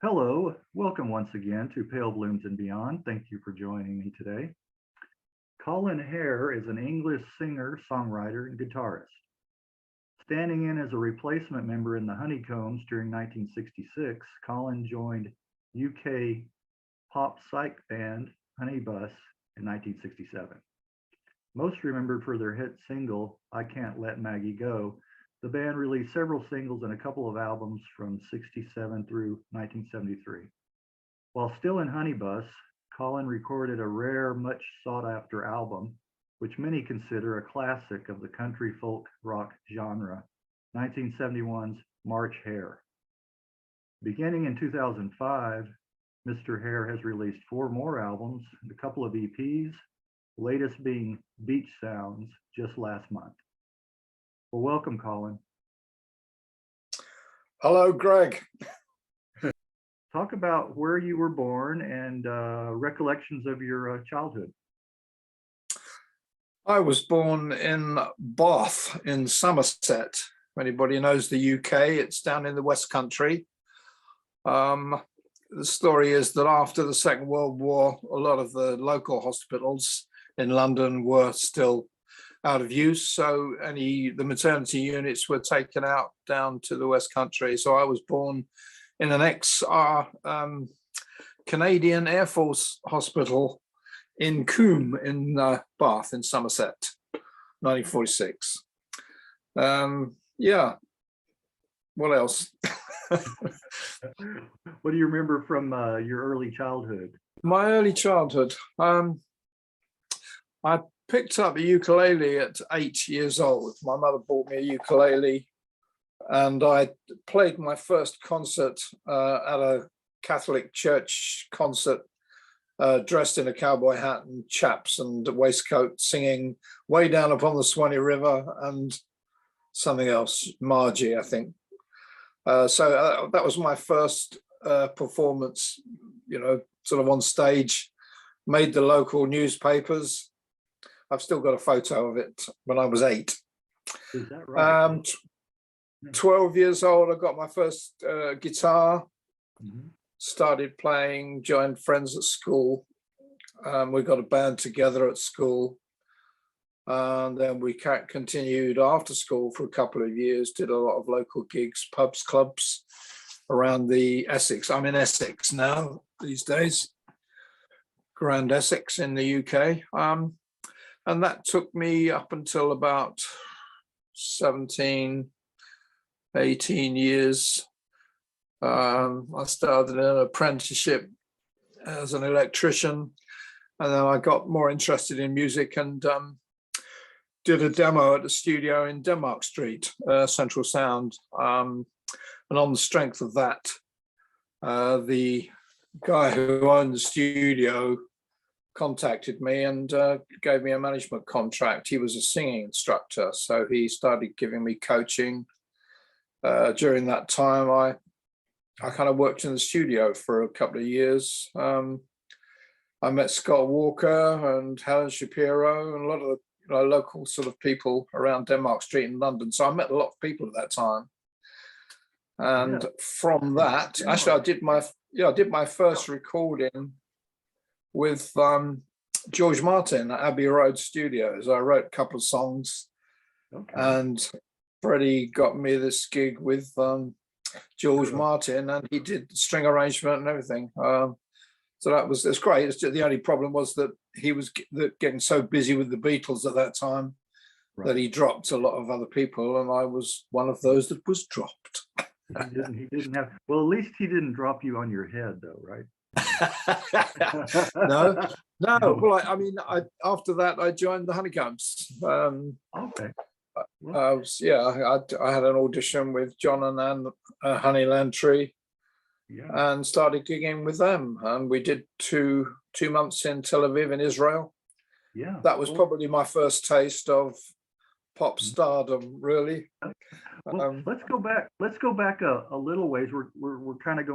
Hello, welcome once again to Pale Blooms and Beyond. Thank you for joining me today. Colin Hare is an English singer, songwriter, and guitarist. Standing in as a replacement member in the Honeycombs during 1966, Colin joined UK pop psych band Honeybus in 1967. Most remembered for their hit single, I Can't Let Maggie Go, the band released several singles and a couple of albums from 67 through 1973. While still in Honeybus, Colin recorded a rare, much sought after album, which many consider a classic of the country folk rock genre, 1971's March Hare. Beginning in 2005, Mr. Hare has released 4 more albums and a couple of EPs, the latest being Beach Sounds just last month. Well, welcome, Colin. Hello, Greg. Talk about where you were born and recollections of your childhood. I was born in Bath in Somerset. If anybody knows the UK, it's down in the West Country. The story is that after the Second World War, a lot of the local hospitals in London were still out of use, so the maternity units were taken out down to the West Country. So I was born in an Canadian Air Force hospital in Coombe in Bath in Somerset, 1946. Yeah, what else? What do you remember from your early childhood? My early childhood, I picked up a ukulele at 8 years old. My mother bought me a ukulele, and I played my first concert at a Catholic church concert, dressed in a cowboy hat and chaps and a waistcoat, singing Way Down Upon the Swanee River and something else, Margie, I think. So that was my first performance, sort of on stage, made the local newspapers. I've still got a photo of it when I was 8. Is that right? 12 years old, I got my first guitar, Mm-hmm. started playing, joined friends at school. We got a band together at school. And then we continued after school for a couple of years, did a lot of local gigs, pubs, clubs around the Essex. I'm in Essex now these days, Grand Essex in the UK. And that took me up until about 17, 18 years. I started an apprenticeship as an electrician, and then I got more interested in music and did a demo at the studio in Denmark Street, Central Sound. And on the strength of that, the guy who owned the studio contacted me and gave me a management contract. He was a singing instructor, so he started giving me coaching. During that time, I kind of worked in the studio for a couple of years. I met Scott Walker and Helen Shapiro and a lot of the local sort of people around Denmark Street in London. So I met a lot of people at that time. And from that, actually, I did my first recording with George Martin at Abbey Road Studios. I wrote a couple of songs, and Freddie got me this gig with George Martin, and he did the string arrangement and everything. So it's great. It's just, the only problem was that he was getting so busy with the Beatles at that time that he dropped a lot of other people, and I was one of those that was dropped. He didn't have. Well, at least he didn't drop you on your head, though, right? No. Well, after that, I joined the Honeycombs. Okay. I had an audition with John and Anne Honeyland Tree, and started gigging with them. And we did two months in Tel Aviv in Israel. Yeah, that was probably my first taste of pop stardom, really. Well, let's go back. Let's go back a little ways. We're kind of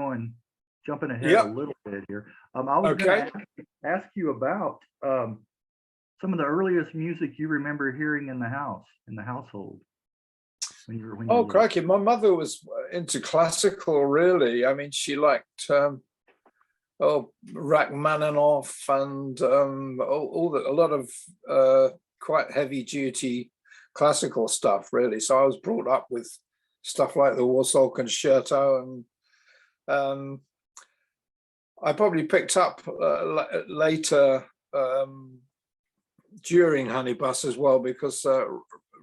jumping ahead a little bit here. I was going to ask you about some of the earliest music you remember hearing in the household. when you were Oh, little? crikey. My mother was into classical, really. I mean, she liked Rachmaninoff and a lot of quite heavy duty classical stuff, really. So I was brought up with stuff like the Warsaw Concerto, and I probably picked up later during Honeybus as well, because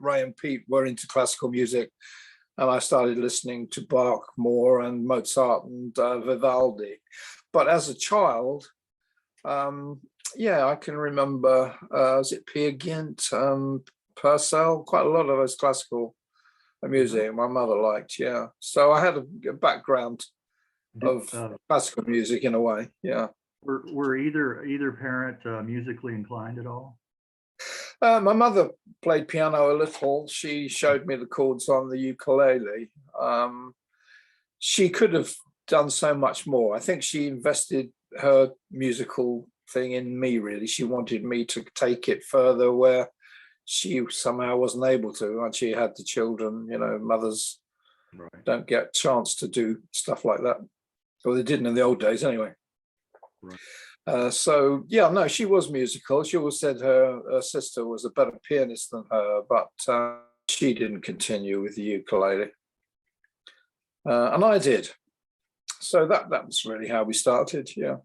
Ray and Pete were into classical music, and I started listening to Bach more and Mozart and Vivaldi. But as a child, I can remember, was it Peer Gynt, Purcell, quite a lot of those classical music my mother liked, yeah. So I had a background of classical music in a way, yeah. Were either parent musically inclined at all? My mother played piano a little. She showed me the chords on the ukulele. She could have done so much more. I think she invested her musical thing in me, really. She wanted me to take it further where she somehow wasn't able to, and she had the children. Mothers don't get a chance to do stuff like that. Well, they didn't in the old days anyway. Right. She was musical. She always said her sister was a better pianist than her, but she didn't continue with the ukulele, and I did. So that was really how we started. Yeah.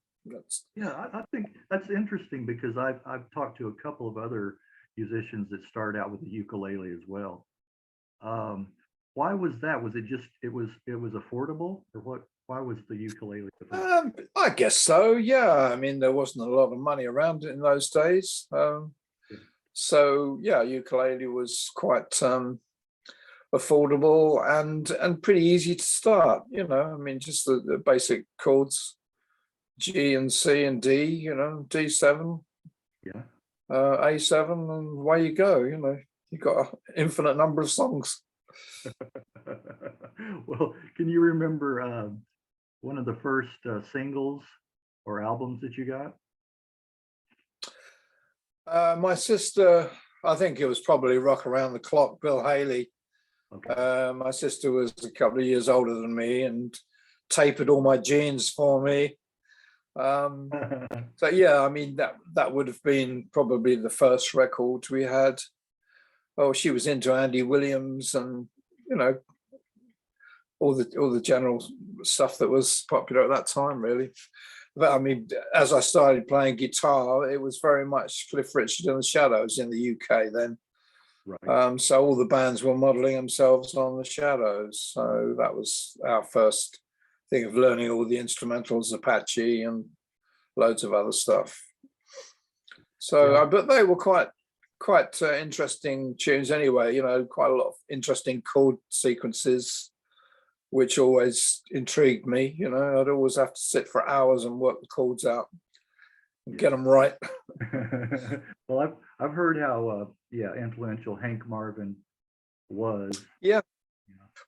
I think that's interesting, because I've talked to a couple of other musicians that start out with the ukulele as well. Why was that? Was it just it was affordable, or what? Why was the ukulele affordable? I guess so. Yeah. I mean, there wasn't a lot of money around in those days. Ukulele was quite affordable and pretty easy to start. I mean, just the basic chords, G and C and D. D7, A7, and away you go. You've got an infinite number of songs. Well, can you remember one of the first singles or albums that you got? My sister, I think it was probably Rock Around the Clock, Bill Haley. Okay. My sister was a couple of years older than me and tapered all my jeans for me. I mean, that would have been probably the first record we had. Oh, she was into Andy Williams and all the general stuff that was popular at that time, really. But I mean, as I started playing guitar, it was very much Cliff Richard and the Shadows in the UK then. Right. So all the bands were modeling themselves on the Shadows. So that was our first thing of learning all the instrumentals, Apache and loads of other stuff. So, but they were quite interesting tunes anyway. Quite a lot of interesting chord sequences, which always intrigued me. I'd always have to sit for hours and work the chords out and get them right. Well, I've heard how influential Hank Marvin was. Yeah.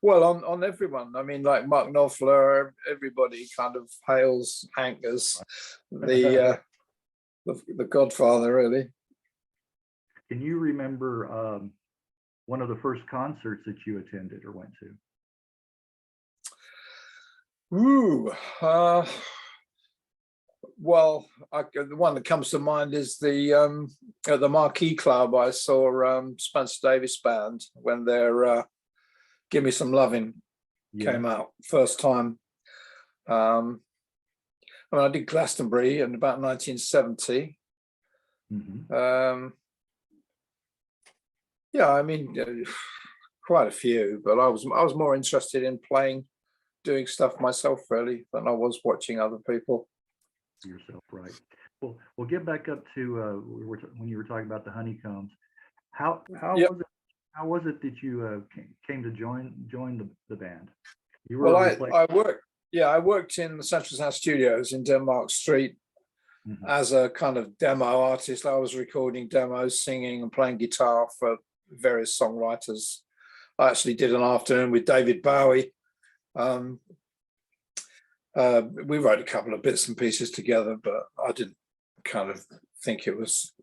Well, on everyone. I mean, like Mark Knopfler, everybody kind of hails Hank as the godfather, really. Can you remember one of the first concerts that you attended or went to? Well, the one that comes to mind is at the Marquee Club. I saw Spencer Davis Band when their "Give Me Some Lovin'" came out first time. I mean, I did Glastonbury in about 1970. Mm-hmm. I mean, quite a few, but I was more interested in doing stuff myself, really, than I was watching other people. Yourself, right? Well, we'll get back up to when you were talking about the Honeycombs. How was it? How was it that you came to join the band? You were I worked in the Central Sound Studios in Denmark Street as a kind of demo artist. I was recording demos, singing and playing guitar for various songwriters. I actually did an afternoon with David Bowie. We wrote a couple of bits and pieces together, but I didn't kind of think it was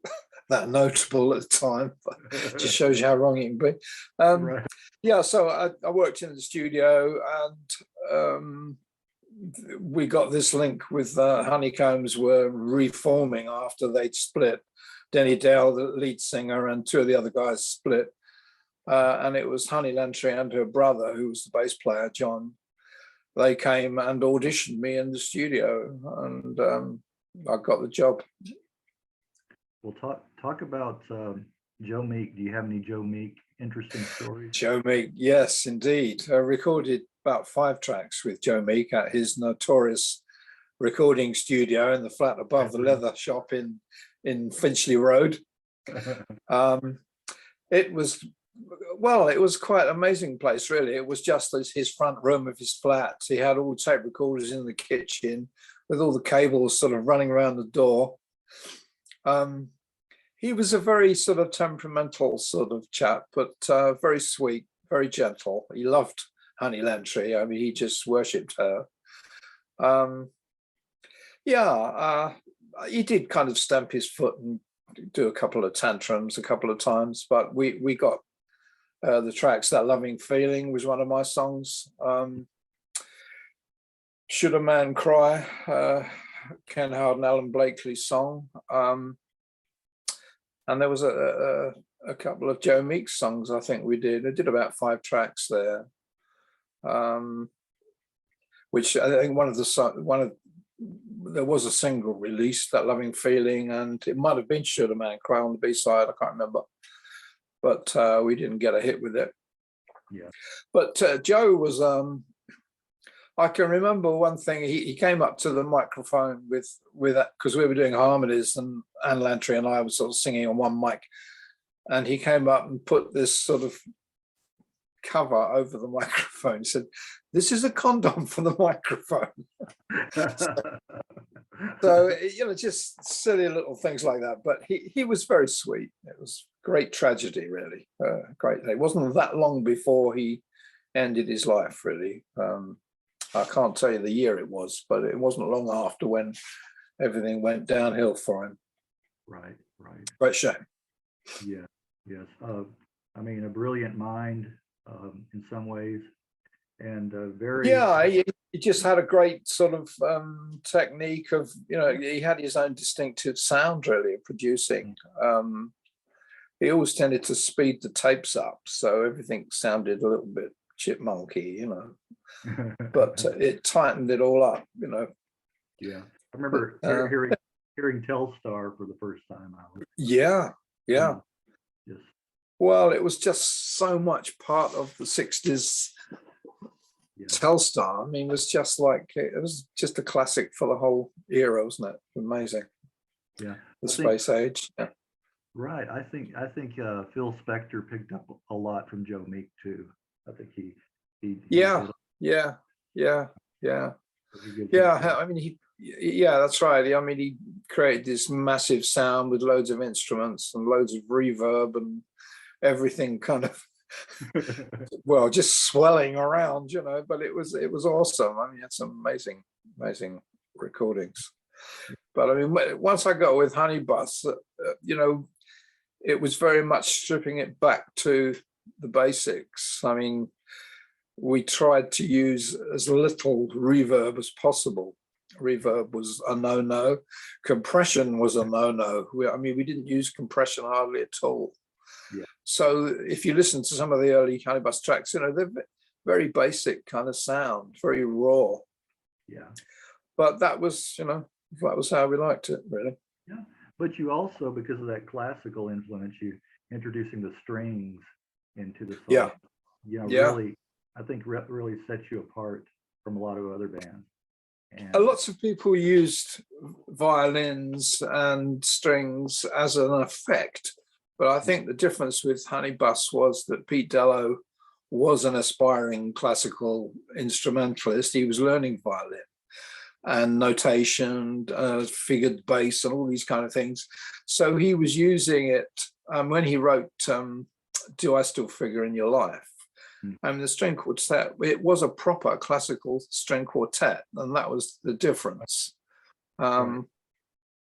that notable at the time, but just shows you how wrong it can be. Right. Yeah, so I worked in the studio, and we got this link with Honeycombs were reforming after they'd split. Denny Dale, the lead singer, and two of the other guys split. And it was Honey Lantry and her brother, who was the bass player, John. They came and auditioned me in the studio, and I got the job. Well, talk about Joe Meek. Do you have any Joe Meek interesting stories? Joe Meek, yes, indeed. I recorded about 5 tracks with Joe Meek at his notorious recording studio in the flat above the leather shop in Finchley Road. It was quite an amazing place, really. It was just as his front room of his flat. He had all the tape recorders in the kitchen with all the cables sort of running around the door. He was a very sort of temperamental sort of chap, but very sweet, very gentle. He loved Honey Lantry. I mean, he just worshipped her. He did kind of stamp his foot and do a couple of tantrums a couple of times, but we got the tracks. That Loving Feeling was one of my songs. Should a Man Cry, Ken Howard and Alan Blakely's song. And there was a couple of Joe Meek songs I think we did. I did about 5 tracks there, which I think there was a single release, That Loving Feeling, and it might have been Should a Man Cry on the B-side, I can't remember. But we didn't get a hit with it. Yeah. But Joe was, I can remember one thing, he came up to the microphone with because we were doing harmonies, and Anne Lantry and I were sort of singing on one mic, and he came up and put this sort of cover over the microphone. He said, "This is a condom for the microphone." So, just silly little things like that. But he was very sweet. It was great tragedy, really. Great. It wasn't that long before he ended his life, really. I can't tell you the year it was, but it wasn't long after when everything went downhill for him. Right. Great shame. Yeah. Yes. I mean, a brilliant mind in some ways, and very. Yeah, he just had a great sort of technique of, he had his own distinctive sound, really, of producing. He always tended to speed the tapes up, so everything sounded a little bit chipmunky, but it tightened it all up, Yeah, I remember hearing Telstar for the first time. Yeah. Yes. Well, it was just so much part of the 60s. Telstar, I mean, was just like, it was just a classic for the whole era, wasn't it? Amazing. Yeah. The space age. Yeah. Right. I think Phil Spector picked up a lot from Joe Meek too. I think he Yeah. I mean, that's right. I mean, he created this massive sound with loads of instruments and loads of reverb and everything kind of well, just swelling around, but it was awesome. I mean, it's amazing recordings. But I mean, once I got with Honeybus, it was very much stripping it back to the basics. I mean, we tried to use as little reverb as possible. Reverb was a no-no. Compression was a no-no. We didn't use compression hardly at all. Yeah. So if you listen to some of the early Honeybus tracks, they're very basic kind of sound, very raw. Yeah. But that was how we liked it, really. Yeah. But you also, because of that classical influence, you introducing the strings into the song. Really, I think really sets you apart from a lot of other bands. And lots of people used violins and strings as an effect, but I think the difference with Honeybus was that Pete Dello was an aspiring classical instrumentalist. He was learning violin and notation, figured bass, and all these kind of things. So he was using it when he wrote Do I Still Figure in Your Life? The string quartet, it was a proper classical string quartet, and that was the difference. And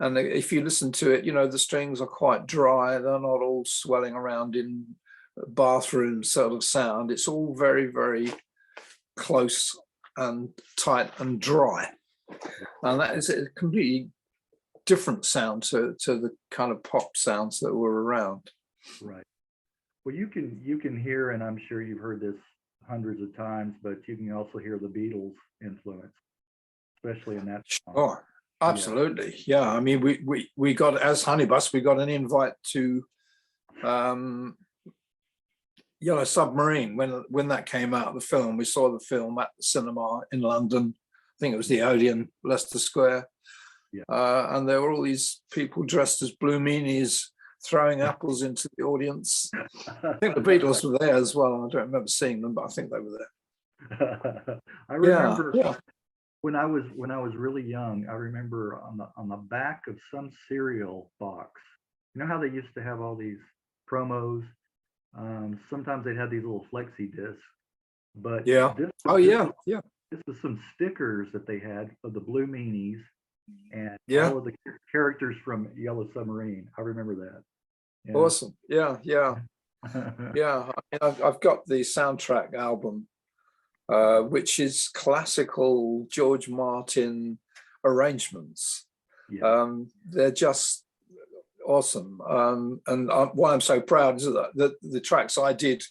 And if you listen to it, the strings are quite dry. They're not all swelling around in bathroom sort of sound. It's all very, very close and tight and dry. And that is a completely different sound to the kind of pop sounds that were around. Right. Well, you can hear, and I'm sure you've heard this hundreds of times, but you can also hear the Beatles influence, especially in that song. Sure. Absolutely. Yeah. I mean, we got, as Honeybus, we got an invite to Yellow Submarine when that came out, the film. We saw the film at the cinema in London. I think it was the Odeon, Leicester Square. Yeah. And there were all these people dressed as blue meanies throwing apples into the audience. I think the Beatles were there as well. I don't remember seeing them, but I think they were there. I remember Yeah. when I was really young. I remember on the back of some cereal box. You know how they used to have all these promos? Sometimes they'd have these little flexi discs, but Yeah. this was some stickers that they had of the Blue Meanies and all of the characters from Yellow Submarine. I remember that. Yeah. Awesome. Yeah. Yeah. I've got the soundtrack album, which is classical George Martin arrangements. Yeah. They're just awesome. And why I'm so proud is that the tracks I did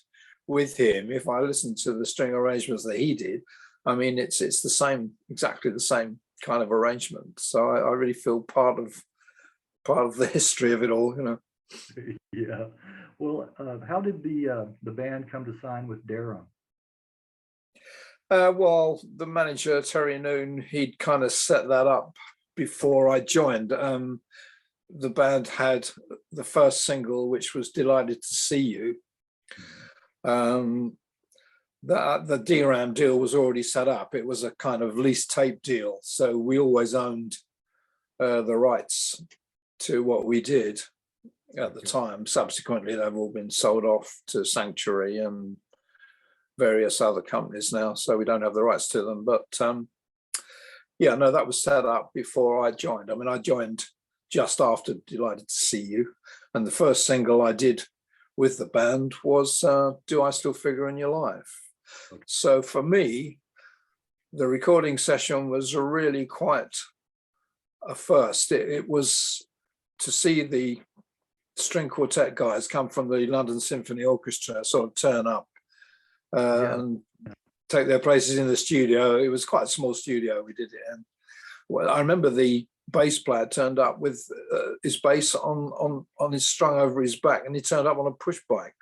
with him, if I listen to the string arrangements that he did, I mean, it's the same, exactly the same kind of arrangement. So I really feel part of the history of it all, Yeah. Well, how did the band come to sign with Darum? Well, the manager, Terry Noon, he'd kind of set that up before I joined. The band had the first single, which was Delighted to See You. The DRAM deal was already set up. It was a kind of lease tape deal. So we always owned the rights to what we did at the time. Subsequently, they've all been sold off to Sanctuary and various other companies now. So we don't have the rights to them. But that was set up before I joined. I mean, I joined just after Delighted to See You. And the first single I did with the band was Do I Still Figure in Your Life? Okay. So for me, the recording session was really quite a first. It was to see the string quartet guys come from the London Symphony Orchestra sort of turn up and take their places in the studio. It was quite a small studio we did it in. Well, I remember the bass player turned up with his bass on his strung over his back, and he turned up on a push bike.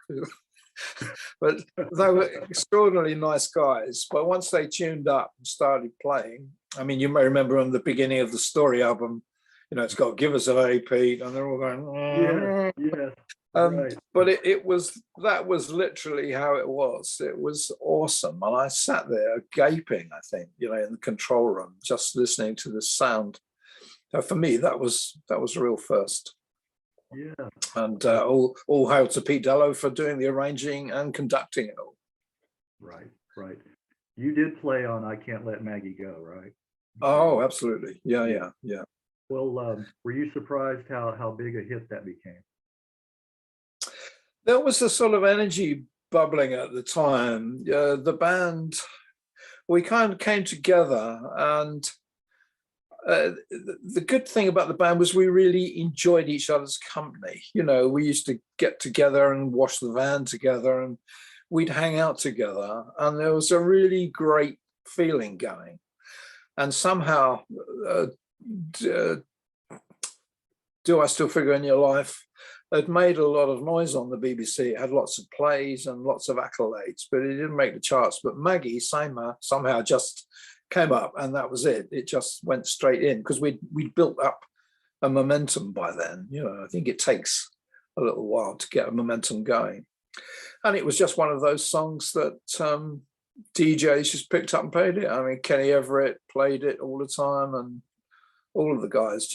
But they were extraordinarily nice guys. But once they tuned up and started playing, I mean, you may remember on the beginning of the Story album, it's got Give Us a Day, Pete, and they're all going, yeah. Right. But that was literally how it was. It was awesome. And I sat there gaping, I think, in the control room, just listening to the sound. So for me, that was a real first. Yeah. And all hail to Pete Dello for doing the arranging and conducting it all. Right. You did play on I Can't Let Maggie Go, right? Oh, absolutely. Yeah. Well, were you surprised how big a hit that became? There was a sort of energy bubbling at the time. The band, we kind of came together, and the good thing about the band was we really enjoyed each other's company. We used to get together and wash the van together, and we'd hang out together, and there was a really great feeling going. And somehow, Do I Still Figure in Your Life had made a lot of noise on the BBC. It had lots of plays and lots of accolades, but it didn't make the charts. But Maggie somehow just came up, and that was it. It just went straight in because we'd built up a momentum by then. I think it takes a little while to get a momentum going. And it was just one of those songs that DJs just picked up and played it. I mean, Kenny Everett played it all the time, and all of the guys,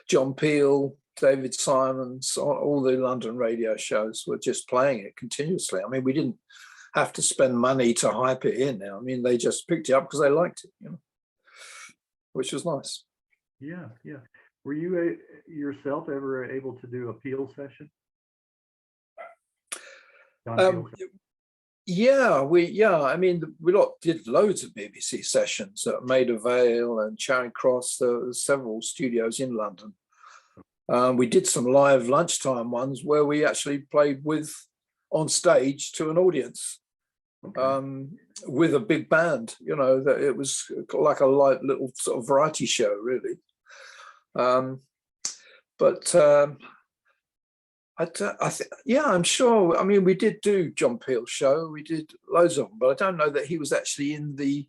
John Peel, David Simons, all the London radio shows were just playing it continuously. I mean, we didn't have to spend money to hype it in. I mean, they just picked it up because they liked it, which was nice. Yeah, yeah. Were you yourself ever able to do a Peel session? John Peel Um, yeah. I mean, did loads of BBC sessions at Maida Vale and Charing Cross. There were several studios in London. We did some live lunchtime ones where we actually played on stage to an audience. Okay. With a big band, that it was like a light little sort of variety show, really. But yeah, I'm sure. I mean, we did do John Peel's show. We did loads of them, but I don't know that he was actually in the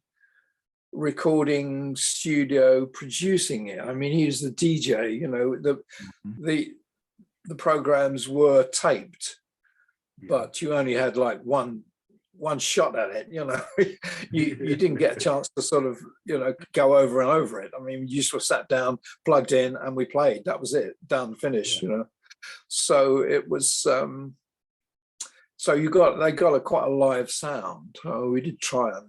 recording studio producing it. I mean, he was the DJ. The programs were taped, Yeah. but you only had like one shot at it. You didn't get a chance to sort of go over and over it. I mean, you just were sat down, plugged in, and we played. That was it, done, finished. Yeah. So it was. So they got quite a live sound. We did try and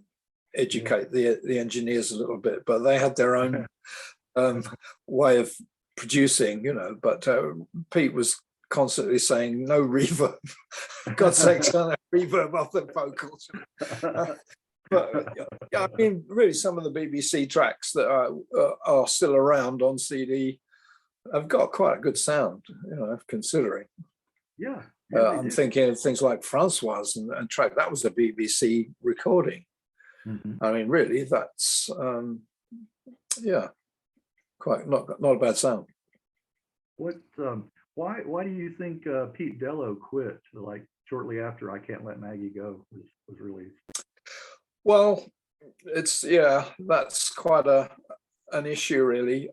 educate the engineers a little bit, but they had their own way of producing. But Pete was constantly saying no reverb. God's sake, turn that reverb off the vocals. But I mean, really, some of the BBC tracks that are still around on CD have got quite a good sound, considering. Yeah. I'm thinking of things like Francoise and track that was a BBC recording. Mm-hmm. I mean, really, that's quite not a bad sound. What? Why do you think Pete Dello quit like shortly after I Can't Let Maggie Go was released? Well, that's quite an issue, really.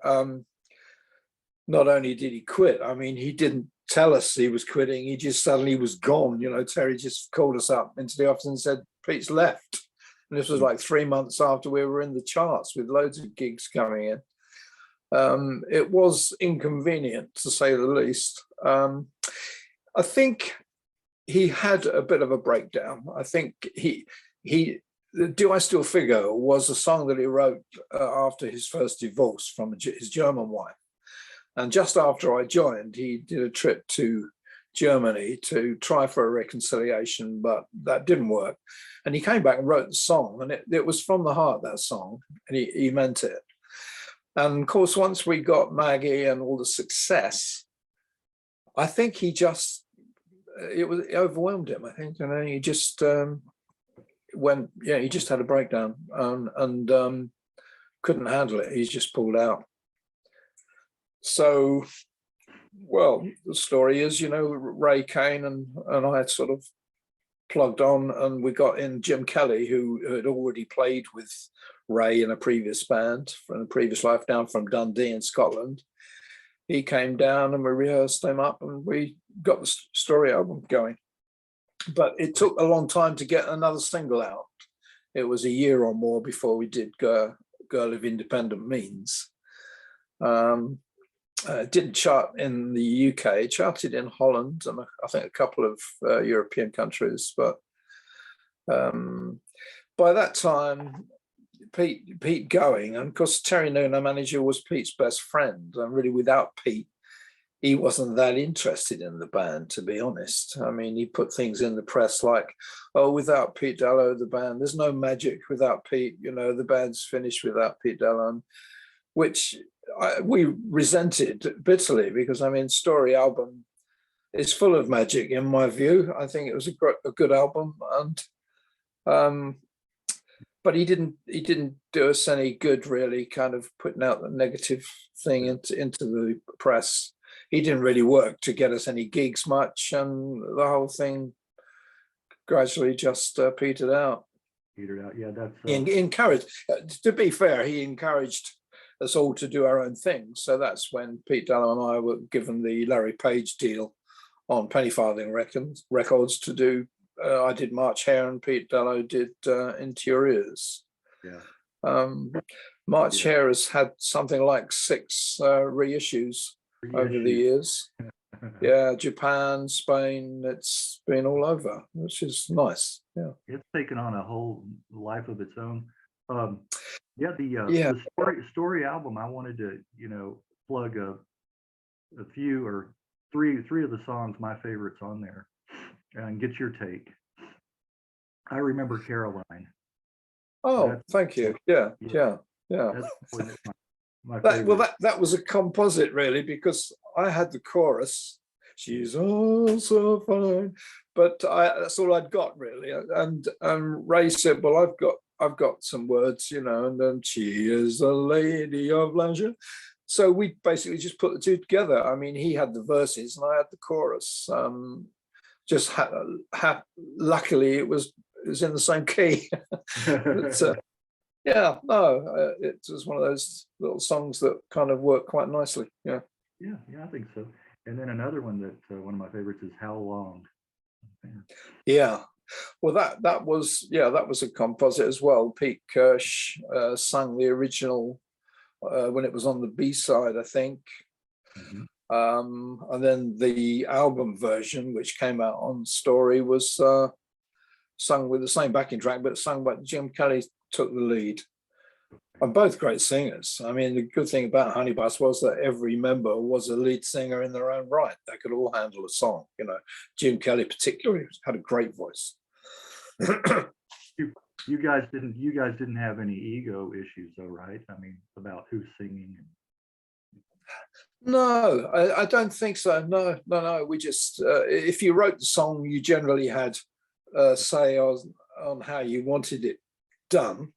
Not only did he quit, I mean, he didn't tell us he was quitting. He just suddenly was gone. Terry just called us up into the office and said, Pete's left. And this was like 3 months after we were in the charts with loads of gigs coming in. It was inconvenient, to say the least. I think he had a bit of a breakdown. I think he Do I Still Figure was a song that he wrote after his first divorce from his German wife. And just after I joined, he did a trip to Germany to try for a reconciliation, but that didn't work. And he came back and wrote the song, and it was from the heart, that song, and he meant it. And of course, once we got Maggie and all the success, I think it overwhelmed him, I think. And he just he just had a breakdown and couldn't handle it. He just pulled out. So, well, the story is, Ray Kane and I had sort of plugged on, and we got in Jim Kelly, who had already played with Ray in a previous band from a previous life down from Dundee in Scotland. He came down and we rehearsed him up and we got the story album going. But it took a long time to get another single out. It was a year or more before we did Girl of Independent Means. It didn't chart in the UK, it charted in Holland and I think a couple of European countries. But by that time, Pete going, and of course Terry Noon, our manager, was Pete's best friend. And really, without Pete, he wasn't that interested in the band, to be honest. I mean, he put things in the press like, oh, without Pete Dello, the band, there's no magic without Pete, the band's finished without Pete Dello, which we resented bitterly because, I mean, Story album is full of magic in my view. I think it was a good album, and but he didn't do us any good, really, kind of putting out the negative thing into the press. He didn't really work to get us any gigs much, and the whole thing gradually just petered out. Yeah, that's. He encouraged. To be fair, he encouraged us all to do our own thing. So that's when Pete Dello and I were given the Larry Page deal on Penny Farthing Records to do. I did March Hare and Pete Dello did Into Your Ears. Yeah. March Hare has had something like 6 reissues over the years. Yeah, Japan, Spain, it's been all over, which is nice. Yeah. It's taken on a whole life of its own. Yeah, Yeah. the story album. I wanted to, plug a few or three of the songs, my favorites on there, and get your take. I remember Caroline. Oh, That's thank you. Yeah, yeah, yeah, yeah. that's probably my That well, favorite. that was a composite really, because I had the chorus. She's all so fine, but that's all I'd got really. And Ray said, "Well, I've got some words, and then she is a lady of leisure." So we basically just put the two together. I mean, he had the verses and I had the chorus. Just luckily it was in the same key. But, yeah, no, it was one of those little songs that kind of work quite nicely. Yeah. Yeah, I think so. And then another one that one of my favorites is How Long. Yeah. Well, that was a composite as well. Pete Kirsch sang the original when it was on the B side, I think. Mhm. And then the album version, which came out on Story, was sung with the same backing track, but sung by Jim Kelly took the lead. And both great singers. I mean, the good thing about Honeybus was that every member was a lead singer in their own right. They could all handle a song. Jim Kelly particularly had a great voice. You guys didn't have any ego issues though, right? I mean, about who's singing. No, I don't think so. No. We just, if you wrote the song, you generally had say on how you wanted it done.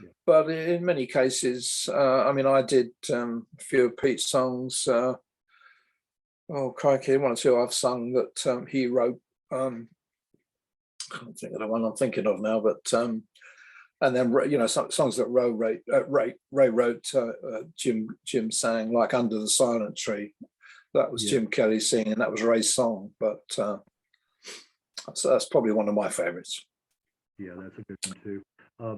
Yeah. But in many cases, I mean, I did a few of Pete's songs. Oh, crikey, one or two I've sung that he wrote. I can't think of the one I'm thinking of now, but and then some songs that Ray wrote. Jim sang, like Under the Silent Tree. That was Yeah. Jim Kelly singing. That was Ray's song, but so that's probably one of my favorites. Yeah, that's a good one too. Yeah.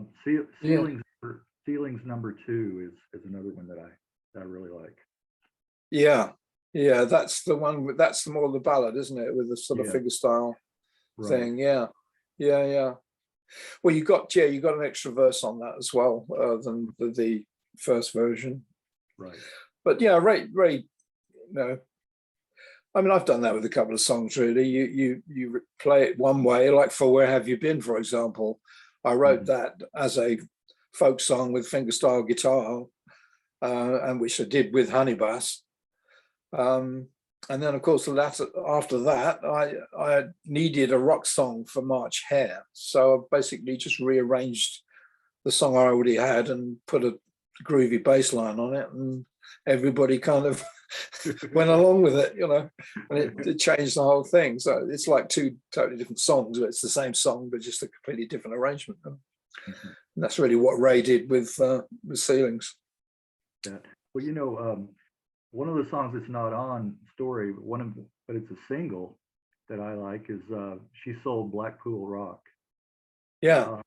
Ceilings number 2 is another one that I really like. Yeah, that's the one. That's the more the ballad, isn't it, with the sort of Yeah, figure style right, thing? Yeah. Well, you got an extra verse on that as well than the first version. right. But yeah, Ray, I mean, I've done that with a couple of songs. Really, you play it one way, like for Where Have You Been, for example. I wrote Mhm. that as a folk song with fingerstyle guitar, and which I did with Honeybus. And then, of course, after that, I needed a rock song for March Hare. So I basically just rearranged the song I already had and put a groovy bass line on it. And everybody kind of went along with it, and it changed the whole thing. So it's like two totally different songs, but it's the same song, but just a completely different arrangement. And that's really what Ray did with Ceilings. Yeah. Well, one of the songs that's not on Story, but it's a single that I like is She Sold Blackpool Rock. Yeah,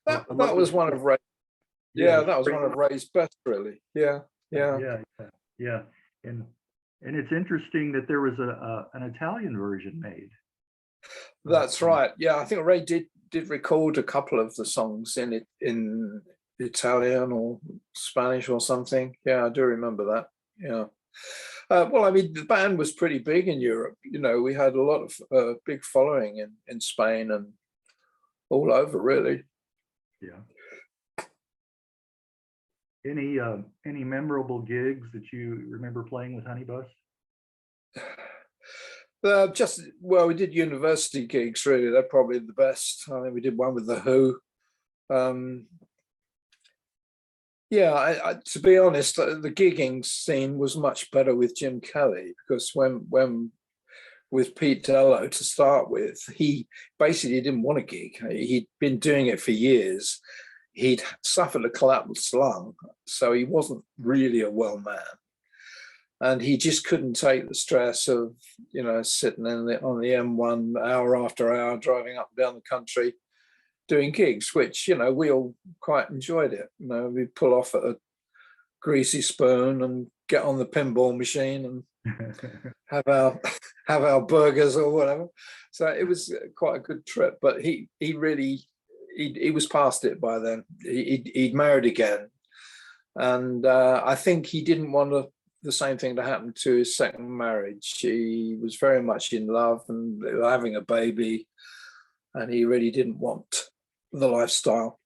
I that love was this. one of Ray. Yeah, Yeah, that was one of Ray's best, really. Yeah. yeah. And it's interesting that there was an Italian version made. That's right. Yeah, I think Ray did record a couple of the songs in Italian or Spanish or something. Yeah, I do remember that. Yeah. Well, I mean, the band was pretty big in Europe. We had a lot of big following in Spain and all over, really. Yeah. Any memorable gigs that you remember playing with Honeybus? We did university gigs, really. They're probably the best. I think we did one with The Who. Yeah, to be honest, the gigging scene was much better with Jim Kelly, because when with Pete Dello to start with, he basically didn't want to gig. He'd been doing it for years. He'd suffered a collapsed lung, so he wasn't really a well man. And he just couldn't take the stress of, sitting on the M1 hour after hour, driving up and down the country, doing gigs, which, we all quite enjoyed it. We'd pull off at a greasy spoon and get on the pinball machine and have our burgers or whatever. So it was quite a good trip. But he really, he was past it by then. He'd married again, and I think he didn't want the same thing to happen to his second marriage. He was very much in love, and they were having a baby, and he really didn't want the lifestyle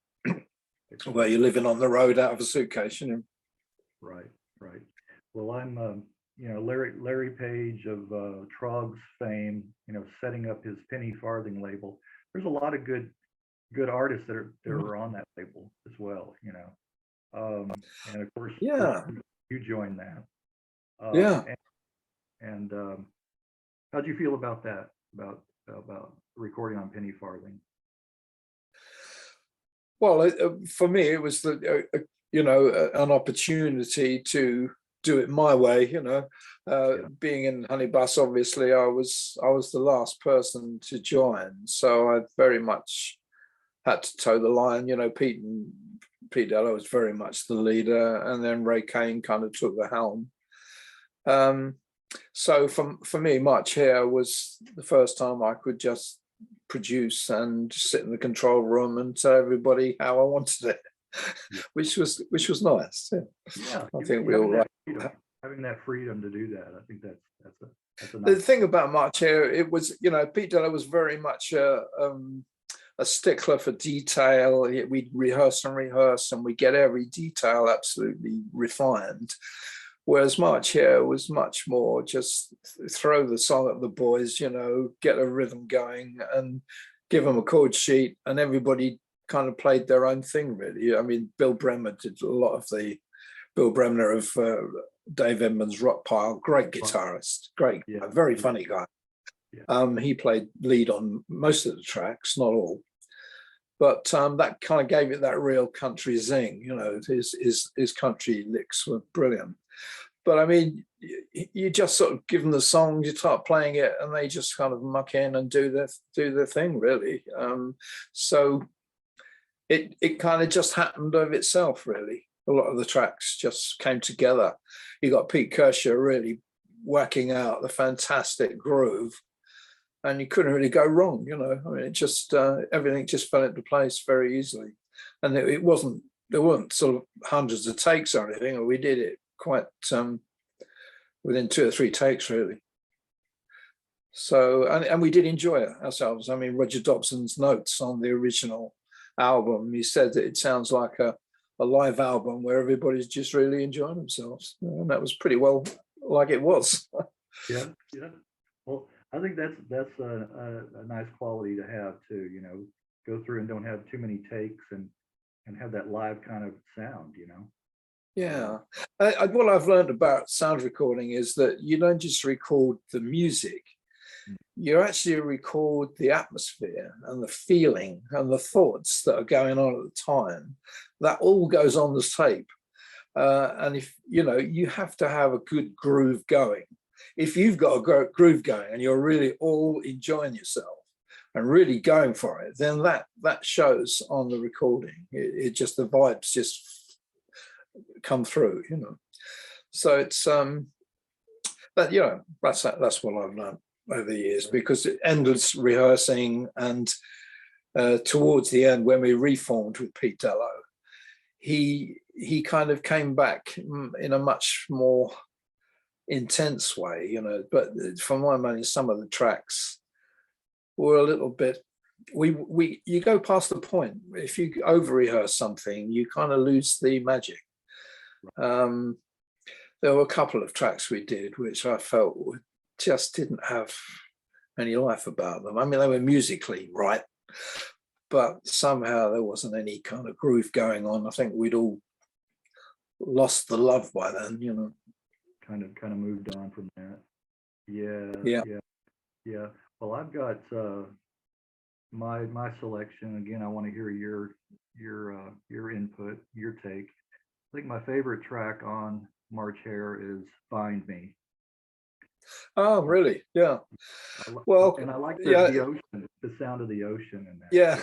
where you're living on the road out of a suitcase, you know. Right, right. Well, I'm, Larry Page of Trog's fame, setting up his penny farthing label. There's a lot of good artists that are on that label as well, and of course, Yeah, you joined that. yeah. And how'd you feel about that? About recording on penny farthing? Well, for me, it was an opportunity to do it my way. Being in Honeybus, obviously, I was the last person to join, so I very much had to toe the line. Pete Dello was very much the leader, and then Ray Kane kind of took the helm. So for me, March Hare was the first time I could just produce and sit in the control room and tell everybody how I wanted it, which was nice. Yeah, I think we all like having that freedom to do that. I think that's a the nice thing about March Hare. It was, Pete Dello was very much a stickler for detail. We'd rehearse, and we get every detail absolutely refined. Whereas March Hare was much more just throw the song at the boys, get a rhythm going and give them a chord sheet, and everybody kind of played their own thing, really. I mean, Bill Bremner did a lot of Bill Bremner of Dave Edmunds' Rock Pile, great guitarist, great, very funny guy. Yeah. He played lead on most of the tracks, not all. But that kind of gave it that real country zing, his country licks were brilliant. But I mean, you just sort of give them the song, you start playing it, and they just kind of muck in and do their thing, really. So it kind of just happened of itself, really. A lot of the tracks just came together. You got Pete Kershaw really whacking out the fantastic groove, and you couldn't really go wrong, I mean, it just everything just fell into place very easily, and there weren't sort of hundreds of takes or anything. We did it quite within 2 or 3 takes, really. So and we did enjoy it ourselves. I mean, Roger Dobson's notes on the original album, he said that it sounds like a live album where everybody's just really enjoying themselves, and that was pretty well like it was. Yeah. Well, I think that's a nice quality to have too. Go through and don't have too many takes, and have that live kind of sound. Yeah. What I've learned about sound recording is that you don't just record the music, you actually record the atmosphere and the feeling and the thoughts that are going on at the time. That all goes on the tape. And if, you have to have a good groove going. If you've got a groove going and you're really all enjoying yourself and really going for it, then that shows on the recording. It just, the vibes just come through, So it's but that's what I've learned over the years, because endless rehearsing, and towards the end, when we reformed with Pete Dello, he kind of came back in a much more intense way, but for my money, some of the tracks were a little bit, you go past the point. If you over rehearse something, you kind of lose the magic. There were a couple of tracks we did which I felt just didn't have any life about them. I mean, they were musically right, but somehow there wasn't any kind of groove going on. I think we'd all lost the love by then, Kind of moved on from that. Yeah. Well, I've got my selection again. I want to hear your input, your take. I think my favorite track on March Hare is "Find Me." Oh, really? Yeah. Well, and I like the ocean, the sound of the ocean in that. Yeah.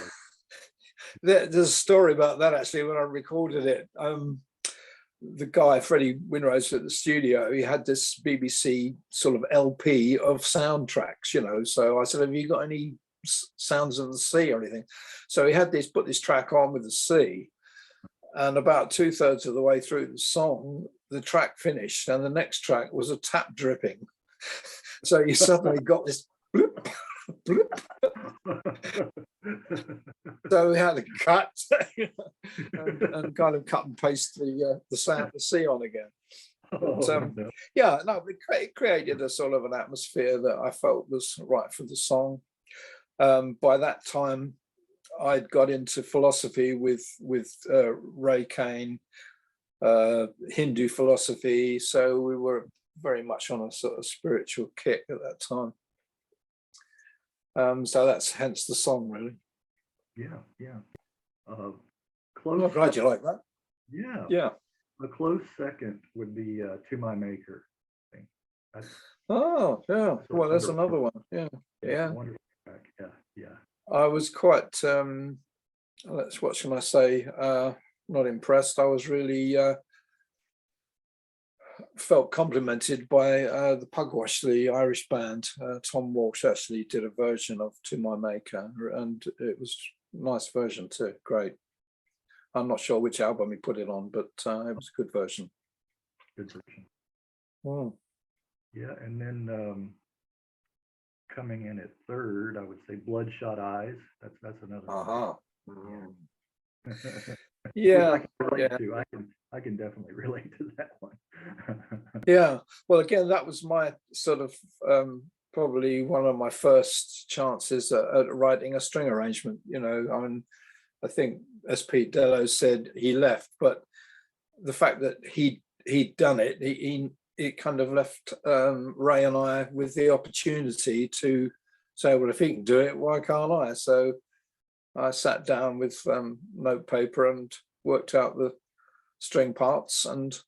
There's a story about that, actually. When I recorded it, the guy, Freddie Winrose at the studio, he had this BBC sort of LP of soundtracks, So I said, have you got any sounds of the sea or anything. So he had put this track on with the sea, and about 2/3 of the way through the song, the track finished, and the next track was a tap dripping. So you suddenly got this bloop, bloop. So we had to cut and kind of cut and paste the sound of the sea on again. But, no. yeah, no, it created a sort of an atmosphere that I felt was right for the song. By that time, I'd got into philosophy with Ray Kane, Hindu philosophy, so we were very much on a sort of spiritual kick at that time. So that's hence the song, really. Yeah. I'm glad you like that. Yeah. A close second would be To My Maker. I think. Oh, yeah. Well, there's another one. Yeah. Wonderful track. Yeah. I was quite, what shall I say, not impressed. I was really felt complimented by the Pugwash, the Irish band. Tom Walsh actually did a version of To My Maker, and it was a nice version too. Great. I'm not sure which album he put it on, but it was a good version. Good version. Oh. Yeah, and then coming in at third, I would say Bloodshot Eyes. That's another one. Yeah. I can definitely relate to that one. Yeah. Well, again, that was my sort of probably one of my first chances at writing a string arrangement. You know, I mean, I think, as Pete Dello said, he left, but the fact that he'd done it, it kind of left Ray and I with the opportunity to say, well, if he can do it, why can't I? So I sat down with notepaper and worked out the string parts and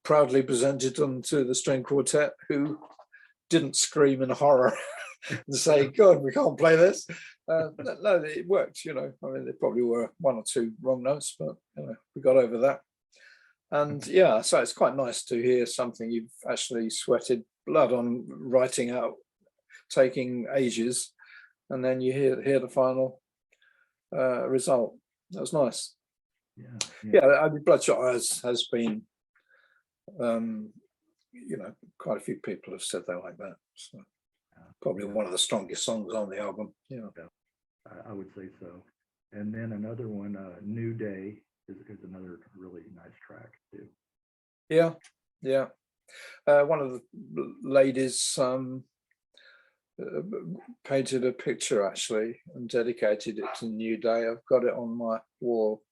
proudly presented them to the string quartet, who didn't scream in horror and say, God, we can't play this. No, it worked, you know. I mean, there probably were one or two wrong notes, but you know, we got over that. And yeah, so it's quite nice to hear something you've actually sweated blood on writing out, taking ages, and then you hear the final result. That was nice. Yeah, I mean, Bloodshot Eyes has been, you know, quite a few people have said they like that. So probably one of the strongest songs on the album. Yeah, I would say so. And then another one, New Day, is another really nice track too. Yeah. One of the ladies painted a picture actually and dedicated it to New Day. I've got it on my wall.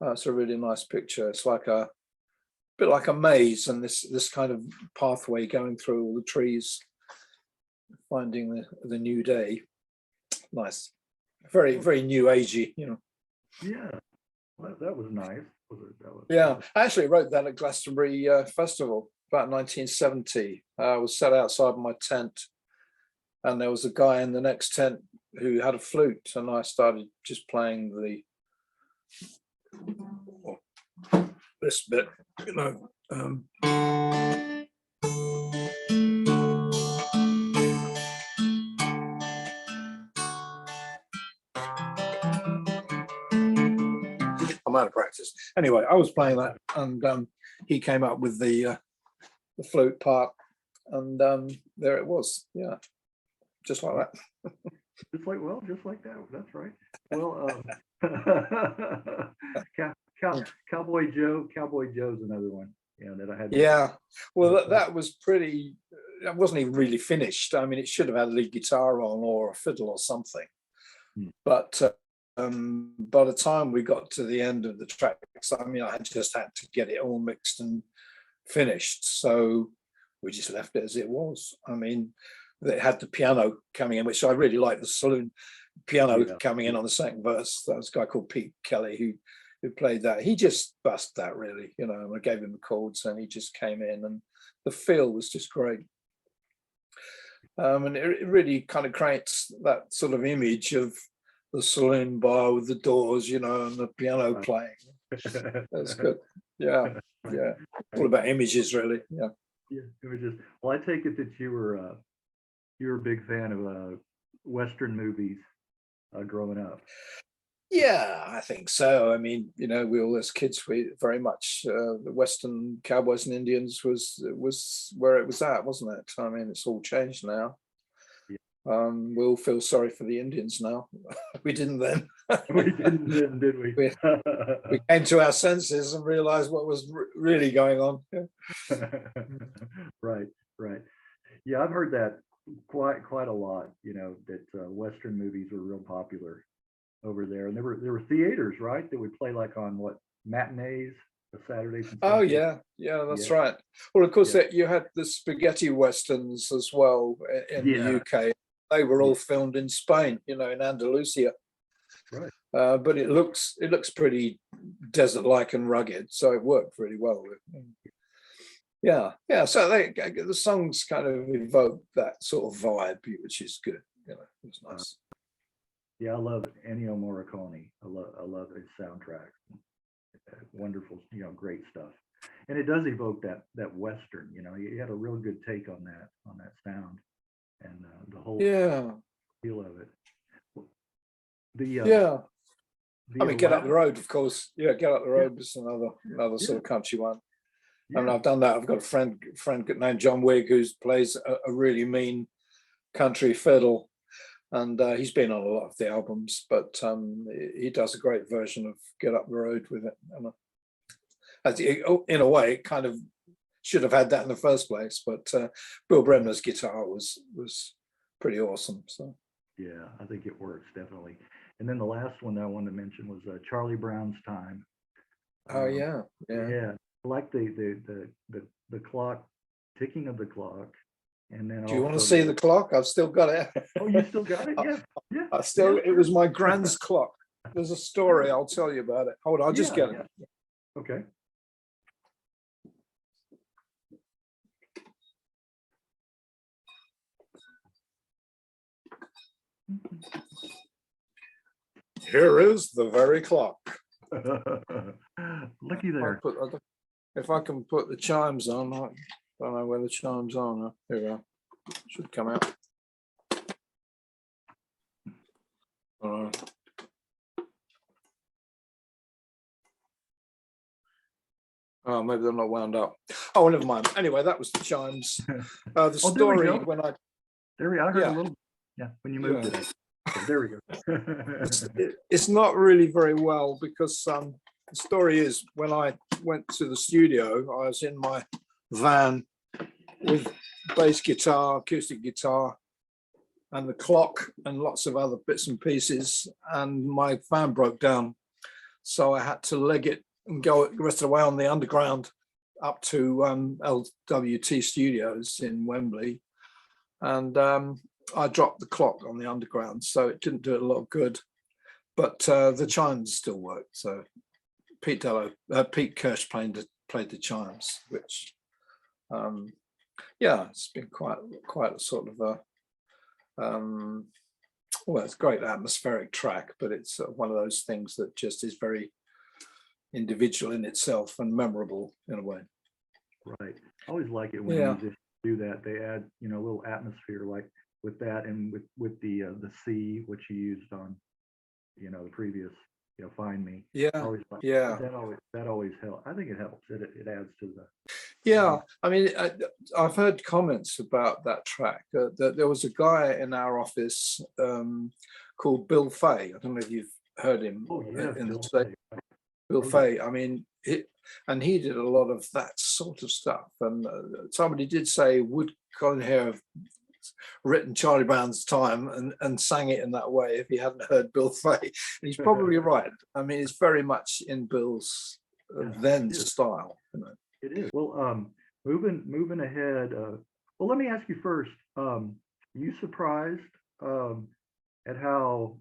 It's a really nice picture. It's like a bit like a maze, and this kind of pathway going through all the trees, finding the new day. Nice, very, very new agey, you know. Yeah, well, that was nice. I actually wrote that at Glastonbury Festival about 1970. I was sat outside my tent, and there was a guy in the next tent who had a flute, and I started just playing this bit, you know. I'm out of practice. Anyway, I was playing that, and he came up with the flute part, and there it was. Yeah, just like that. Just like that. That's right. Well, Cowboy Joe's another one. Yeah, that I had. Yeah, well, that was pretty. It wasn't even really finished. I mean, it should have had a lead guitar on or a fiddle or something. But by the time we got to the end of the tracks, I mean, I just had to get it all mixed and finished. So we just left it as it was. I mean, it had the piano coming in, which I really liked, the saloon piano coming in on the second verse. That was a guy called Pete Kelly who played that. He just bust that, really, you know. I gave him the chords and he just came in, and the feel was just great. And it really kind of creates that sort of image of the saloon bar with the doors, you know, and the piano playing. That's good. Yeah. All about images, really. Yeah. Images. Well, I take it that you were a big fan of Western movies. growing up. Yeah, I think so. I mean, we all as kids, we very much the Western cowboys and Indians was where it was at, wasn't it? I mean, it's all changed now. Yeah. We all feel sorry for the Indians now. We didn't then. We didn't then, did we? We came to our senses and realized what was really going on. Right, right. Yeah, I've heard that quite a lot. That Western movies were real popular over there, and there were theaters, right, that would play like on matinees, the Saturdays and Oh Sundays. yeah, that's right. Well, of course, Yeah. you had the spaghetti westerns as well in the Yeah. UK. They were all filmed in Spain, in Andalusia. Right. But it looks pretty desert-like and rugged, so it worked really well. Yeah. So the songs kind of evoke that sort of vibe, which is good. It's nice. Yeah, I love Ennio Morricone. I love his soundtrack. Wonderful, great stuff. And it does evoke that Western. He had a real good take on that sound, and the whole feel of it. I mean, Get Up the Road, of course. Yeah, Get Up the Road is another sort of country one. I mean, I've done that. I've got a friend named John Wigg who plays a really mean country fiddle, and he's been on a lot of the albums. But he does a great version of Get Up the Road with it. And in a way, it kind of should have had that in the first place. But Bill Bremner's guitar was pretty awesome. So yeah, I think it works definitely. And then the last one that I wanted to mention was Charlie Brown's Time. Oh yeah. I like the clock, ticking of the clock, and then. Do you want to see the clock? I've still got it. Oh, you still got it? Yeah. It was my grand's clock. There's a story. I'll tell you about it. Hold on, I'll just get it. Okay. Here is the very clock. Looky there. If I can put the chimes on, I don't know where the chimes are now. Here we are. Should come out. Oh, maybe they're not wound up. Oh, never mind. Anyway, that was the chimes. The story when I. There we are. I heard a little. Yeah, when you moved it. There we go. It's not really very well because the story is when I went to the studio, I was in my van with bass guitar, acoustic guitar, and the clock and lots of other bits and pieces, and my van broke down. So I had to leg it and go the rest of the way on the underground up to LWT Studios in Wembley. And I dropped the clock on the underground, so it didn't do it a lot of good. But the chimes still worked. So Pete Kirsch played the chimes, which, it's been quite a sort of a, it's a great atmospheric track, but it's one of those things that just is very individual in itself and memorable in a way. Right. I always like it when musicians do that. They add, a little atmosphere, like with that, and with the C, which you used on, the previous, Find Me. That always helps. I think it helps. It adds to the. Yeah, I mean, I've heard comments about that track. That there was a guy in our office called Bill Fay. I don't know if you've heard him. Oh yeah, Bill Fay. I mean, he did a lot of that sort of stuff. And somebody did say, would Colin Hare have written Charlie Brown's Time and sang it in that way if he hadn't heard Bill Fay? And he's probably right. I mean, it's very much in Bill's then style. It is. Well, moving ahead. Well, let me ask you first. You surprised at how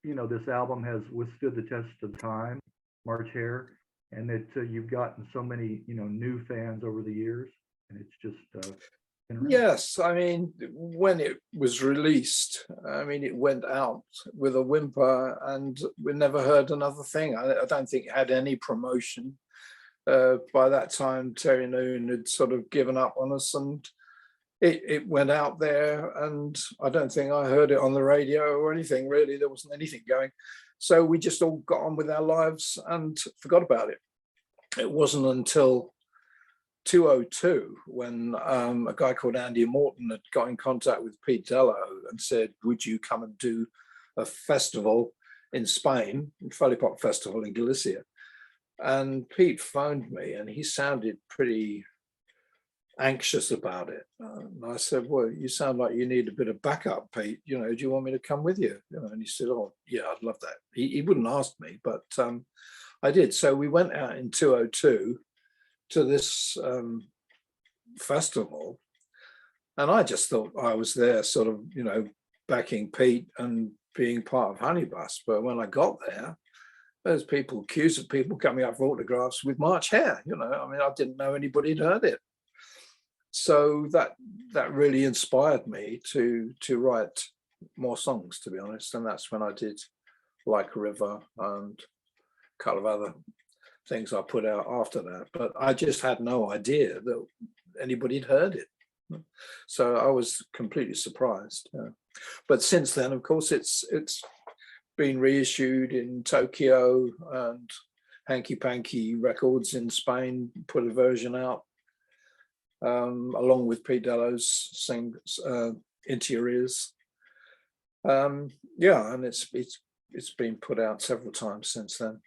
this album has withstood the test of time, March Hare, and that you've gotten so many new fans over the years, and it's just. Yes, I mean, when it was released, I mean, it went out with a whimper, and we never heard another thing. I don't think it had any promotion. By that time, Terry Noon had sort of given up on us, and it went out there, and I don't think I heard it on the radio or anything, really. There wasn't anything going. So we just all got on with our lives and forgot about it. It wasn't until 2002 when a guy called Andy Morton had got in contact with Pete Dello and said, would you come and do a festival in Spain, Pop Festival in Galicia? And Pete phoned me, and he sounded pretty anxious about it. And I said, well, you sound like you need a bit of backup, Pete. You know, do you want me to come with you? You know, and he said, oh, yeah, I'd love that. He wouldn't ask me, but I did. So we went out in 2002 to this festival, and I just thought I was there sort of, you know, backing Pete and being part of Honeybus. But when I got there, there's queues of people coming up for autographs with March Hare. You know, I mean, I didn't know anybody had heard it. So that really inspired me to write more songs, to be honest. And that's when I did Like a River and a couple of other things I put out after that. But I just had no idea that anybody had heard it. So I was completely surprised. But since then, of course, it's been reissued in Tokyo, and Hanky Panky Records in Spain put a version out, along with Pete Dello's Into Your Ears. Yeah, and it's been put out several times since then.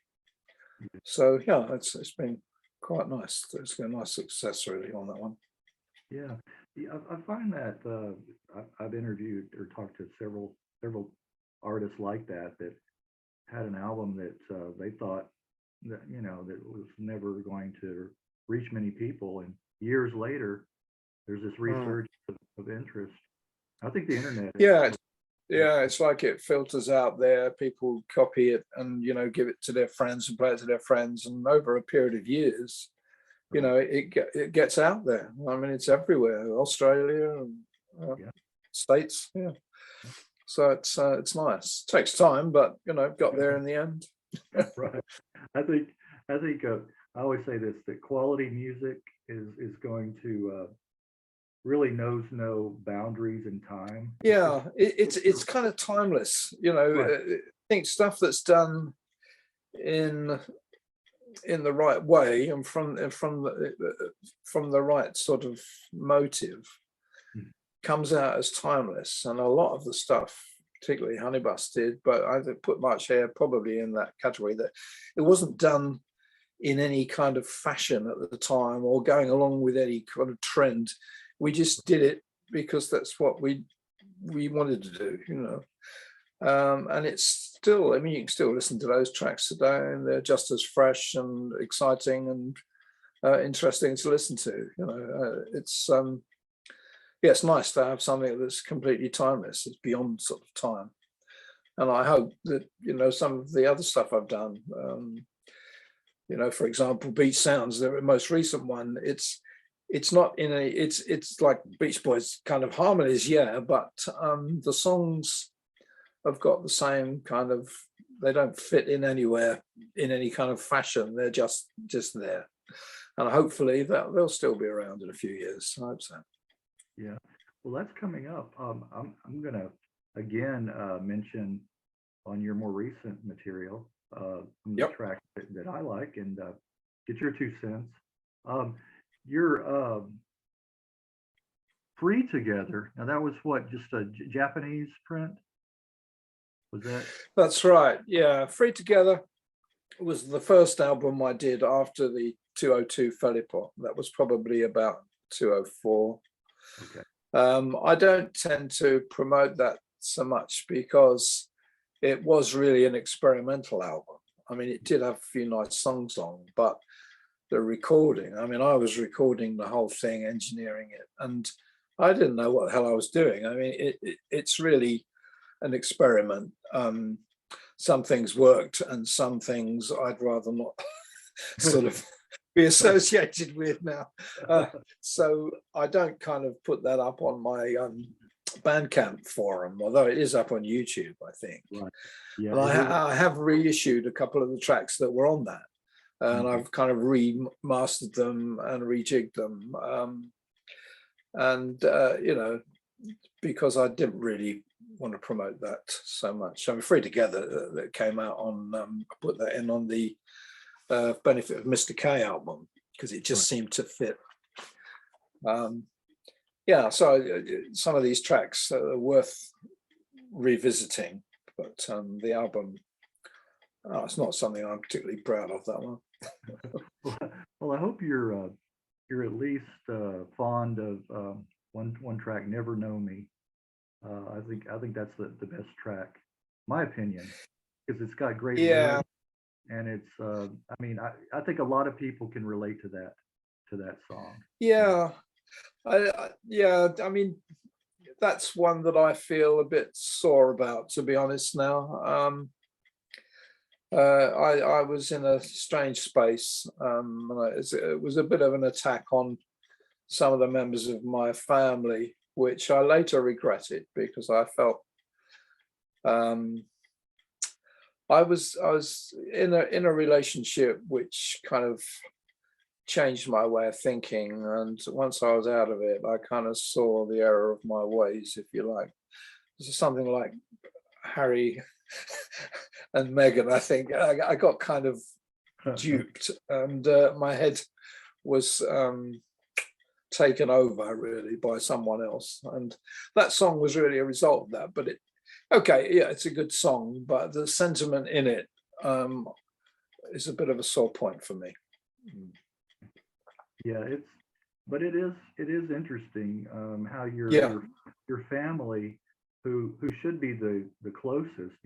So yeah, it's been quite nice. It's been a nice success really on that one. Yeah, I find that I've interviewed or talked to several artists like that had an album that they thought that, you know, that was never going to reach many people, and years later there's this resurgence of interest. I think the internet it's like it filters out there, people copy it and, you know, give it to their friends and play it to their friends, and over a period of years, you know, it gets out there. I mean, it's everywhere, Australia and States. Yeah. So it's nice. It takes time, but, you know, got there in the end. Right. I think I always say this, that quality music is going to really knows no boundaries in time. Yeah, it's kind of timeless, you know. Right. I think stuff that's done in the right way and from the right sort of motive comes out as timeless. And a lot of the stuff, particularly Honeybus did, but I put March Hare probably in that category, that it wasn't done in any kind of fashion at the time or going along with any kind of trend. We just did it because that's what we wanted to do, you know. And it's still, I mean, you can still listen to those tracks today, and they're just as fresh and exciting and interesting to listen to. You know, it's nice to have something that's completely timeless. It's beyond sort of time. And I hope that, you know, some of the other stuff I've done, you know, for example, Beach Sounds, the most recent one, it's not in a, it's like Beach Boys kind of harmonies, yeah, but the songs have got the same kind of, they don't fit in anywhere in any kind of fashion. They're just there. And hopefully they'll still be around in a few years. I hope so. Yeah, well, that's coming up. I'm gonna again mention on your more recent material the track that I like, and get your 2 cents. You're Free Together. Now that was what, just a Japanese print? Was that? That's right. Yeah, Free Together was the first album I did after the 202 Philippa. That was probably about 204. Okay. I don't tend to promote that so much because it was really an experimental album. I mean, it did have a few nice songs on, but the recording, I mean, I was recording the whole thing, engineering it, and I didn't know what the hell I was doing. I mean, it's really an experiment. Some things worked and some things I'd rather not sort of be associated with now. So I don't kind of put that up on my Bandcamp forum, although it is up on YouTube, I think. Right. Yeah, and I have reissued a couple of the tracks that were on that, and I've kind of remastered them and rejigged them. and because I didn't really want to promote that so much. I'm Free Together that came out on, I put that in on the Benefit of Mr. K album because it just seemed to fit. So some of these tracks are worth revisiting, but the album, it's not something I'm particularly proud of, that one. Well, I hope you're at least fond of one track, Never Know Me. I think that's the best track, my opinion, because it's got great lyrics, and it's I think a lot of people can relate to that song. I mean, that's one that I feel a bit sore about, to be honest now. I was in a strange space. It was a bit of an attack on some of the members of my family, which I later regretted because I felt I was in a relationship which kind of changed my way of thinking, and once I was out of it, I kind of saw the error of my ways, if you like. This is something like Harry and Meghan. I think I got kind of duped, and my head was taken over really by someone else, and that song was really a result of that. But it's a good song, but the sentiment in it is a bit of a sore point for me. Yeah, it is interesting how your family, who should be the closest,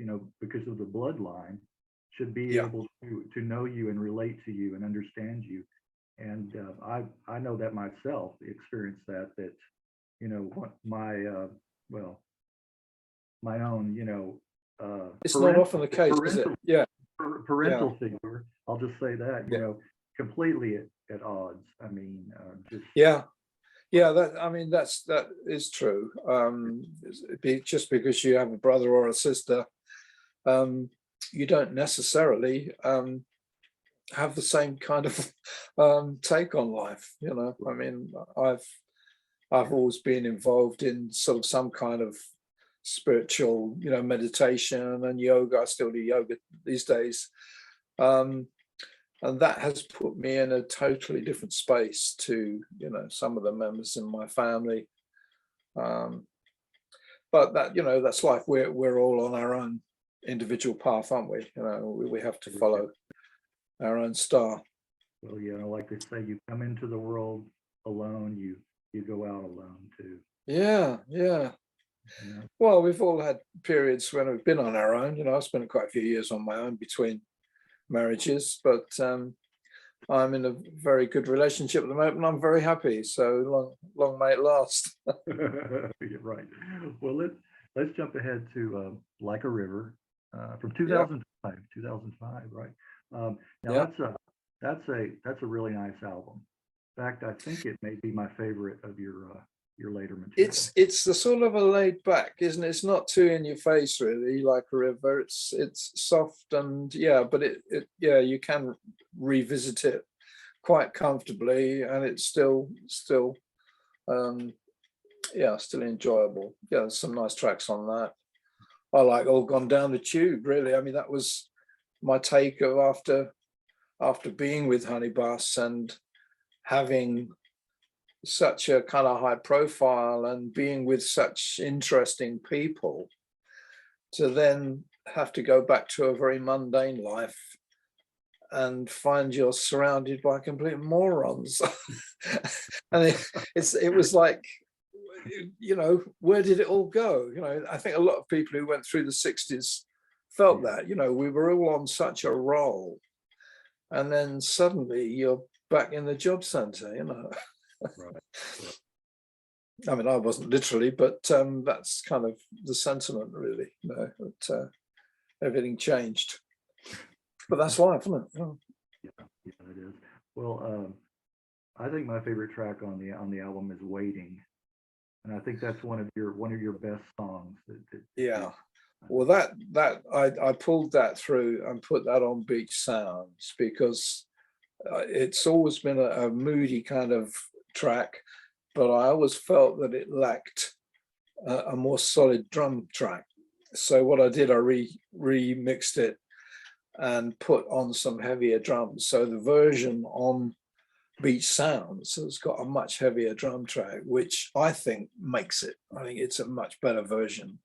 because of the bloodline, should be able to know you and relate to you and understand you. And I know that myself, experienced that my own, it's not often the case, is it? Parental figure, I'll just say that, completely at odds. I mean, that is true. Just because you have a brother or a sister, you don't necessarily have the same kind of take on life. I mean, I've always been involved in sort of some kind of spiritual, meditation and yoga. I still do yoga these days. And that has put me in a totally different space to, some of the members in my family. But that's life. We're all on our own individual path, aren't we? We have to follow our own star. Well, like they say, you come into the world alone, you go out alone too. Yeah. Well, we've all had periods when we've been on our own. I spent quite a few years on my own between marriages, but I'm in a very good relationship at the moment. I'm very happy. So long may it last. You're right. Well, let's jump ahead to Like a River from 2005. 2005, right? Now that's a really nice album. In fact, I think it may be my favorite of your later material. It's the sort of a laid back, isn't it? It's not too in your face really, Like a River. It's soft and but you can revisit it quite comfortably, and it's still enjoyable. There's some nice tracks on that. I like All Gone Down the Tube, really. I mean, that was my take of after being with Honeybus and having such a kind of high profile and being with such interesting people, to then have to go back to a very mundane life and find you're surrounded by complete morons. And it was like, where did it all go? I think a lot of people who went through the 60s felt that, we were all on such a roll, and then suddenly you're back in the job center, Right. I mean, I wasn't literally, but that's kind of the sentiment, really. That everything changed, but that's life, isn't it? Yeah, it is. Well, I think my favorite track on the album is "Waiting," and I think that's one of your best songs. Well, that I pulled that through and put that on Beach Sounds because it's always been a moody kind of track, but I always felt that it lacked a more solid drum track. So what I did, I remixed it and put on some heavier drums. So the version on Beach Sounds has got a much heavier drum track, which I think makes it. I think it's a much better version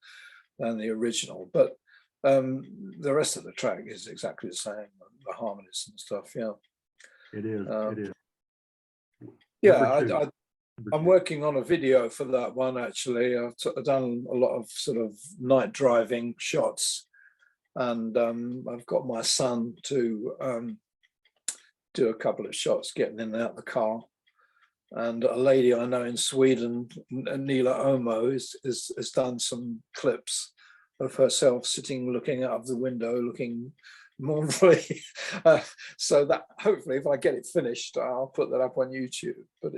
than the original. But the rest of the track is exactly the same, the harmonies and stuff. Yeah, It is. It is. Yeah, Number two. I'm working on a video for that one actually. I've done a lot of sort of night driving shots, and I've got my son to do a couple of shots getting in and out the car. And a lady I know in Sweden, Nila Omo, has done some clips of herself sitting, looking out of the window, looking mournfully. So that hopefully, if I get it finished, I'll put that up on YouTube. But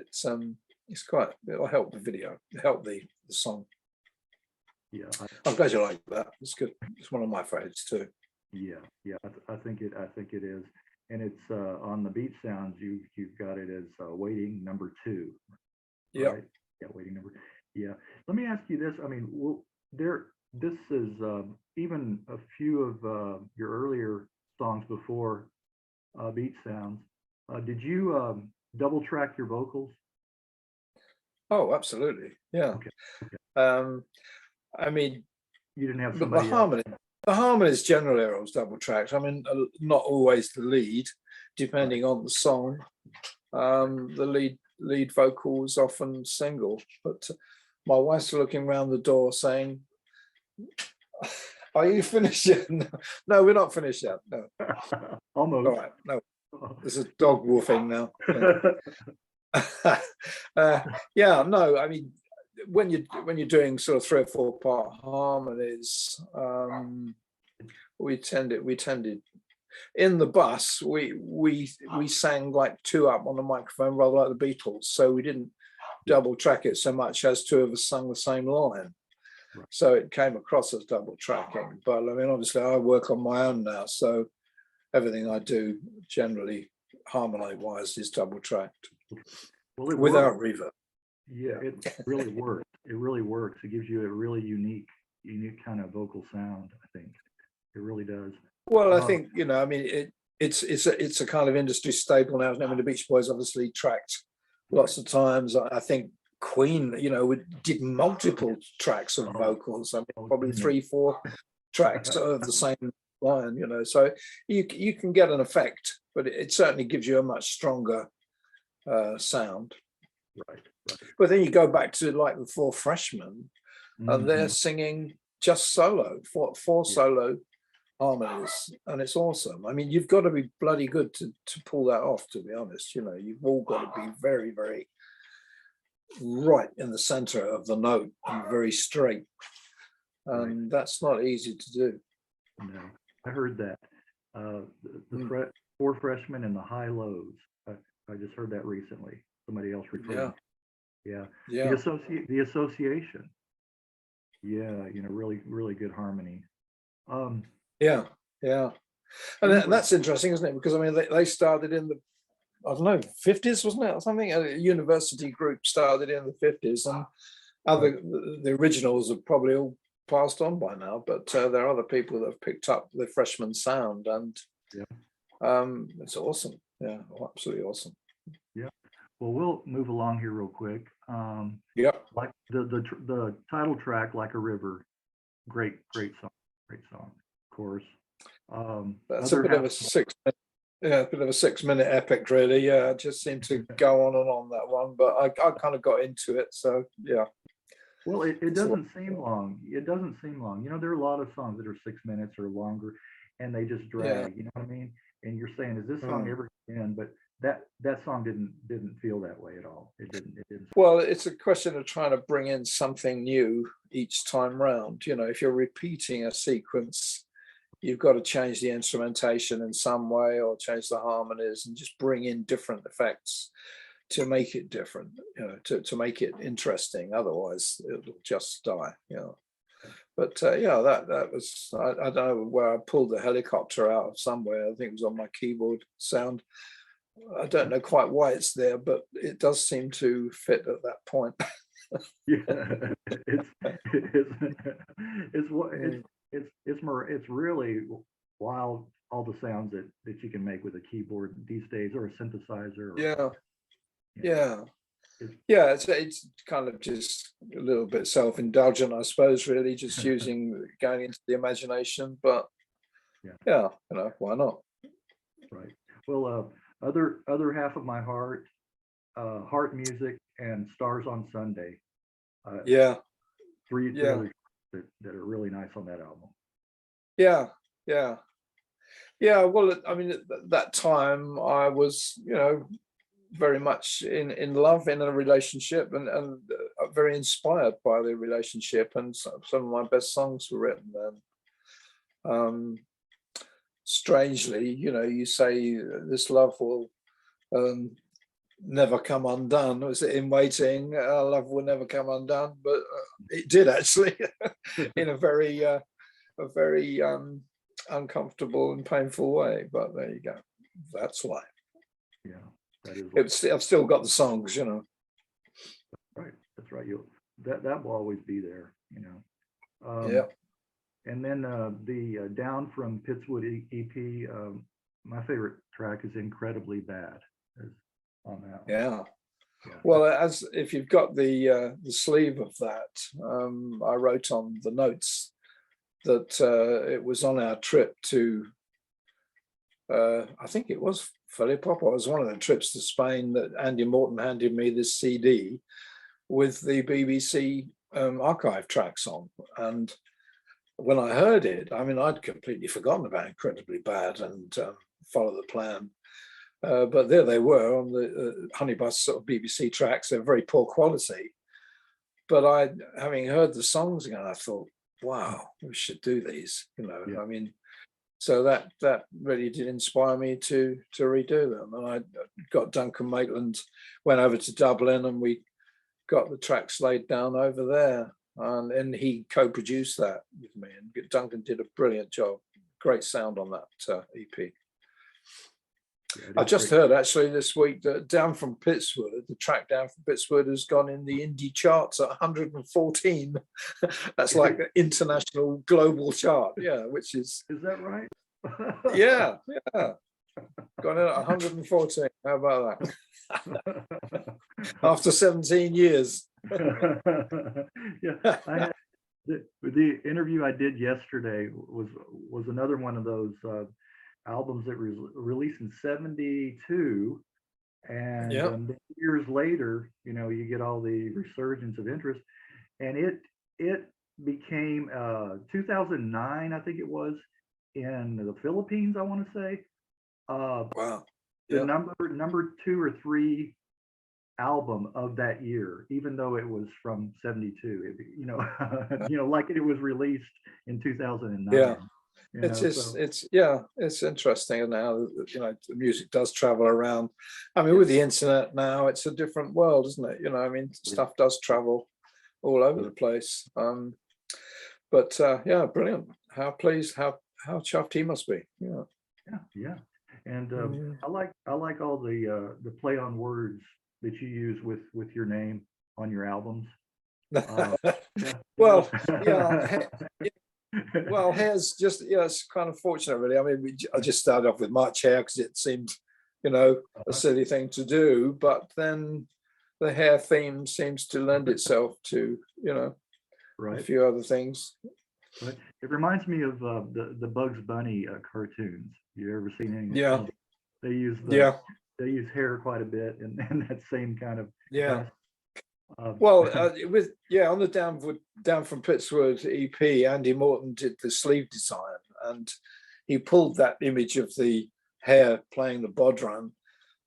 it's quite, it'll help the video, help the song. Yeah, I'm glad you like that. It's good. It's one of my favorites too. yeah. I think it is, and it's on the Beat Sounds. You've got it as waiting number 2. Yeah. Right? Yeah, waiting number. Yeah. Let me ask you this. I mean, this is even a few of your earlier songs before Beat Sounds. Did you double track your vocals? Oh, absolutely. Yeah. Okay. I mean, You didn't have but somebody else? the harmonies generally are always double tracked. I mean, not always the lead, depending on the song. The lead vocal is often single, but my wife's looking around the door saying, "Are you finished yet?" No, we're not finished yet. No. Almost. All right. No, there's a dog wolfing now. Yeah, no, I mean, when you're doing sort of 3 or 4 part harmonies, we tended in the bus we sang like 2 up on the microphone, rather like the Beatles, so we didn't double track it so much as 2 of us sung the same line. Right. So it came across as double tracking. But I mean, obviously I work on my own now, so everything I do generally harmony wise is double tracked. Well, without reverb. Yeah, it really works. It really works. It gives you a really unique kind of vocal sound, I think. It really does. Well, I think, you know, I mean, it's a kind of industry staple now. I mean, the Beach Boys obviously tracked lots of times. I think Queen, you know, did multiple tracks of vocals. I mean, probably 3, 4 tracks of the same line, you know. So you can get an effect, but it certainly gives you a much stronger sound. Right. But then you go back to like the 4 Freshmen, and they're Mhm. singing just solo, four solo harmonies, and it's awesome. I mean, you've got to be bloody good to pull that off, to be honest. You know, you've all got to be very, very right in the center of the note and very straight, and that's not easy to do. No, I heard that. The 4 Freshmen and the high lows. I just heard that recently. Somebody else referred. Yeah. The association. Yeah, you know, really, really good harmony. Yeah. And that's interesting, isn't it? Because I mean, they started in the, I don't know, 50s, wasn't it, or something? A university group started in the 50s, and the originals have probably all passed on by now. But there are other people that have picked up the freshman sound, and it's awesome. Yeah, absolutely awesome. Yeah. Well, we'll move along here real quick. Like the title track, "Like a River," great song, of course. That's a bit of a 6-minute epic, really. Yeah, it just seemed to go on and on, that one, but I kind of got into it, so yeah. Well, it doesn't seem long. It doesn't seem long. You know, there are a lot of songs that are 6 minutes or longer, and they just drag. You know what I mean? And you're saying, is this song ever going to end? But that song didn't feel that way at all. It didn't. Well, it's a question of trying to bring in something new each time round. You know, if you're repeating a sequence, you've got to change the instrumentation in some way, or change the harmonies, and just bring in different effects to make it different, you know, to make it interesting. Otherwise it'll just die, you know. But that was, I don't know where I pulled the helicopter out of somewhere. I think it was on my keyboard sound. I don't know quite why it's there, but it does seem to fit at that point. Yeah, it's what it's really wild, all the sounds that you can make with a keyboard these days, or a synthesizer. Or, Yeah, you know, yeah, it's, yeah. It's kind of just a little bit self-indulgent, I suppose. Really, just going into the imagination. But yeah, yeah, why not? right. Well, other half of my heart, heart music, and Stars on Sunday. Yeah, Three yeah, other that are really nice on that album. yeah, yeah, yeah. Well, I mean, at that time, I was, very much in love in a relationship, and very inspired by the relationship, and some of my best songs were written then. Strangely, you say this love will never come undone. Was it In Waiting? Love will never come undone, but it did actually, in a very uncomfortable and painful way. But there you go. That's life. Yeah, that is I've still got the songs, right. That's right. That will always be there. Yeah. And then the Down from Pittswood EP. My favorite track is Incredibly Bad. On that one. Yeah. Yeah. Well, as if you've got the sleeve of that, I wrote on the notes that it was on our trip to, I think it was Philip Pop. It was one of the trips to Spain that Andy Morton handed me this CD with the BBC archive tracks on. And when I heard it, I mean, I'd completely forgotten about Incredibly Bad and Follow the Plan. But there they were on the Honeybus sort of BBC tracks. They're very poor quality. But having heard the songs again, I thought, wow, we should do these. Yeah. I mean, so that really did inspire me to redo them. And I got Duncan Maitland, went over to Dublin, and we got the tracks laid down over there. And he co-produced that with me. And Duncan did a brilliant job. Great sound on that EP. Yeah, I just heard actually this week that Down from Pittswood, the track Down from Pittswood has gone in the indie charts at 114. That's like an international global chart. Yeah, which is. Is that right? Yeah. Gone in at 114. How about that? After 17 years. Yeah, I had the interview I did yesterday was another one of those albums that was released in '72, and Yeah. Years later, you get all the resurgence of interest, and it became 2009, I think it was, in the Philippines, I want to say. Wow. The number 2 or 3 album of that year, even though it was from '72. Like it was released in 2009. Yeah. It's It's interesting now that the music does travel around. I mean, with the internet now, it's a different world, isn't it? I mean, stuff does travel all over the place. But yeah, brilliant. How pleased, how chuffed he must be. Yeah. And I like all the play on words that you use with your name on your albums. Well, yeah. Well, Hare's just, it's kind of fortunate, really. I mean, I just started off with March Hare because it seemed, a silly thing to do. But then the Hare theme seems to lend itself to, right. a few other things. Right. It reminds me of the Bugs Bunny cartoons. You ever seen any? Yeah. They use they use hair quite a bit, and that same kind of. Yeah. Well, on the Down from Pittswood EP, Andy Morton did the sleeve design, and he pulled that image of the Hare playing the bodhrán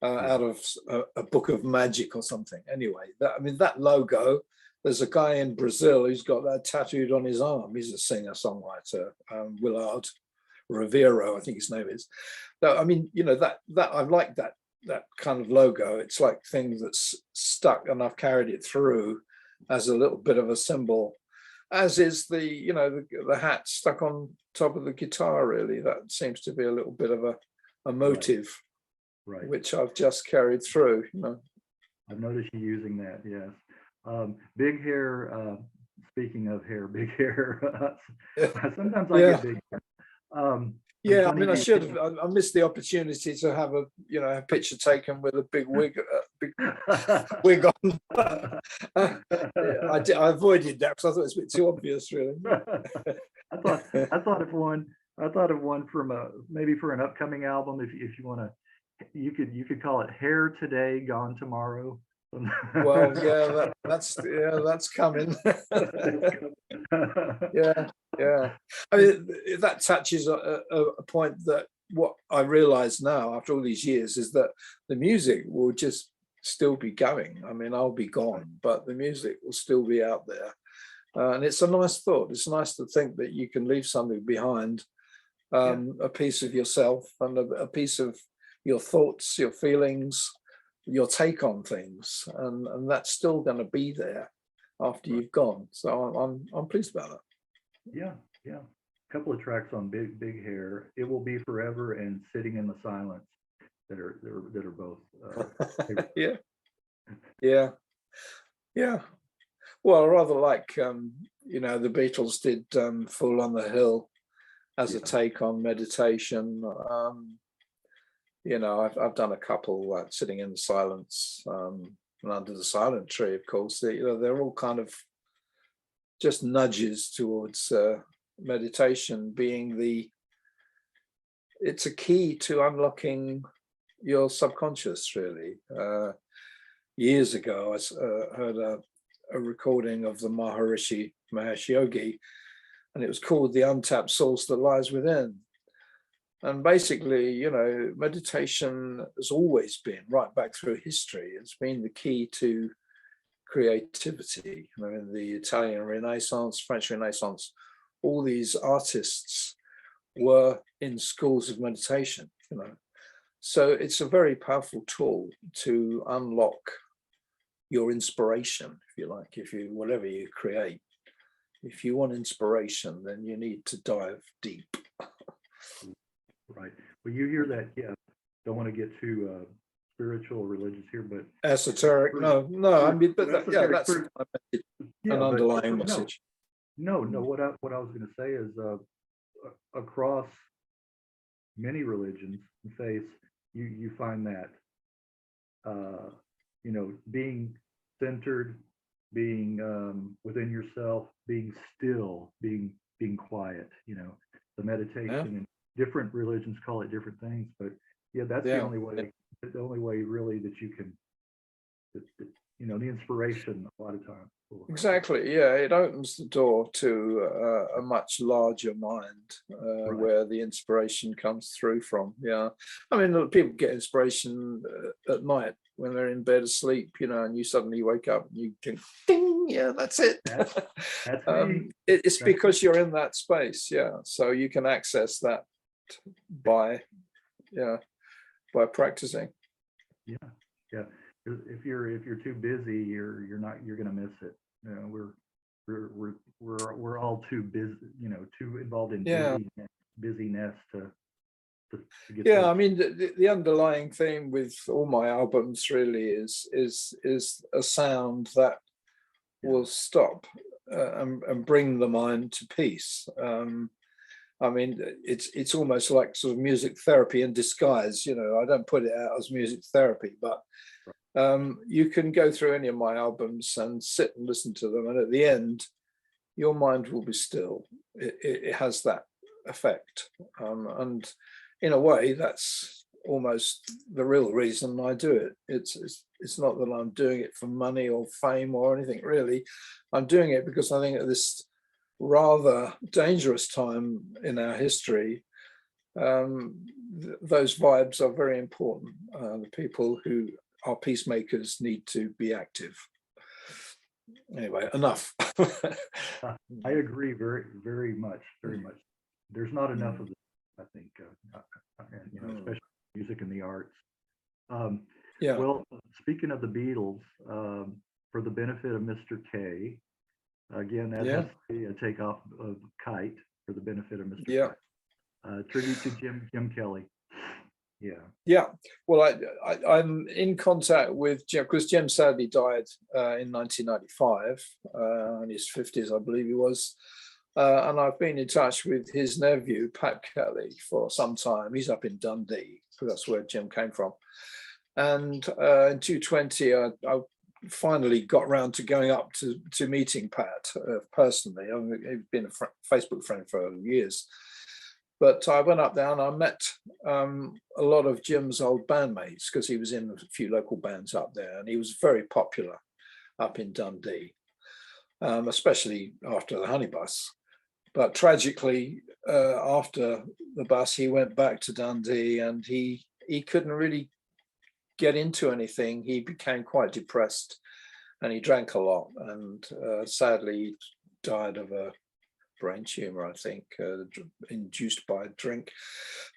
out of a book of magic or something. Anyway, that logo. There's a guy in Brazil who's got that tattooed on his arm. He's a singer-songwriter, Willard Rivero, I think his name is. I mean, that I like that kind of logo. It's like thing that's stuck, and I've carried it through as a little bit of a symbol, as is the hat stuck on top of the guitar. Really, that seems to be a little bit of a motive. right. which I've just carried through. You know. I've noticed you using that. Yes. Big hair. Speaking of hair, big hair. Sometimes I Yeah. get big hair. It's Yeah, I funny mean, I you- should have. I missed the opportunity to have a picture taken with a big wig on. I avoided that because I thought it was a bit too obvious, really. I thought of one. I thought of one from maybe for an upcoming album. If you want to, you could call it Hair Today, Gone Tomorrow. Well, yeah, that's coming. Yeah. I mean, that touches a point that what I realise now after all these years is that the music will just still be going. I mean, I'll be gone, but the music will still be out there. And it's a nice thought. It's nice to think that you can leave something behind, a piece of yourself and a piece of your thoughts, your feelings, your take on things, and that's still going to be there after you've gone. So I'm pleased about that. Yeah. A couple of tracks on Big Hair, It Will Be Forever, and Sitting in the Silence that are both. Yeah. Well, rather like the Beatles did "Fool on the Hill" as a take on meditation. I've done a couple like "Sitting in the Silence" and "Under the Silent Tree." Of course, they're all kind of just nudges towards meditation being it's a key to unlocking your subconscious, really. Years ago, I heard a recording of the Maharishi Mahesh Yogi, and it was called "The Untapped Source That Lies Within." And basically, meditation has always been, right back through history, it's been the key to creativity. The Italian Renaissance, French Renaissance, all these artists were in schools of meditation, So it's a very powerful tool to unlock your inspiration, if you like, whatever you create. If you want inspiration, then you need to dive deep. Right. Well, you hear that, don't want to get too spiritual or religious here, but Esoteric, no. I mean, but that's an underlying message. No. What I was going to say is, across many religions and faiths, you find that, being centered, being within yourself, being still, being quiet. The meditation and different religions call it different things, but that's the only way. The only way really that you can, the inspiration a lot of times. Exactly. Yeah, it opens the door to a much larger mind where the inspiration comes through from. Yeah, I mean, people get inspiration at night when they're in bed asleep, and you suddenly wake up and you think, ding, yeah, that's it. That's it's because you're in that space. Yeah, so you can access that by practicing. Yeah. If you're too busy, you're going to miss it. We're all too busy, too involved in busyness to get. Yeah, I mean, the underlying theme with all my albums really is a sound that will stop and bring the mind to peace. I mean, it's almost like sort of music therapy in disguise. I don't put it out as music therapy, but you can go through any of my albums and sit and listen to them, and at the end, your mind will be still. It has that effect, and in a way, that's almost the real reason I do it. It's not that I'm doing it for money or fame or anything really. I'm doing it because I think at this rather dangerous time in our history, those vibes are very important. The people who are peacemakers need to be active. Anyway, enough. I agree very, very much. There's not enough of it, I think, especially music and the arts. Well, speaking of the Beatles, for the benefit of Mr. K, again, that has to be a takeoff of Kite for the benefit of Mr. K. Tribute to Jim Kelly. Yeah. Well, I'm in contact with Jim because Jim sadly died in 1995, in his 50s, I believe he was. And I've been in touch with his nephew, Pat Kelly, for some time. He's up in Dundee, because that's where Jim came from. And in 2020, I finally got round to going up to meeting Pat personally. He's been a Facebook friend for years. But I went up there and I met a lot of Jim's old bandmates, because he was in a few local bands up there, and he was very popular up in Dundee, especially after the Honeybus. But tragically, after the bus, he went back to Dundee, and he couldn't really get into anything. He became quite depressed, and he drank a lot, and sadly he died of a brain tumor, I think, induced by a drink.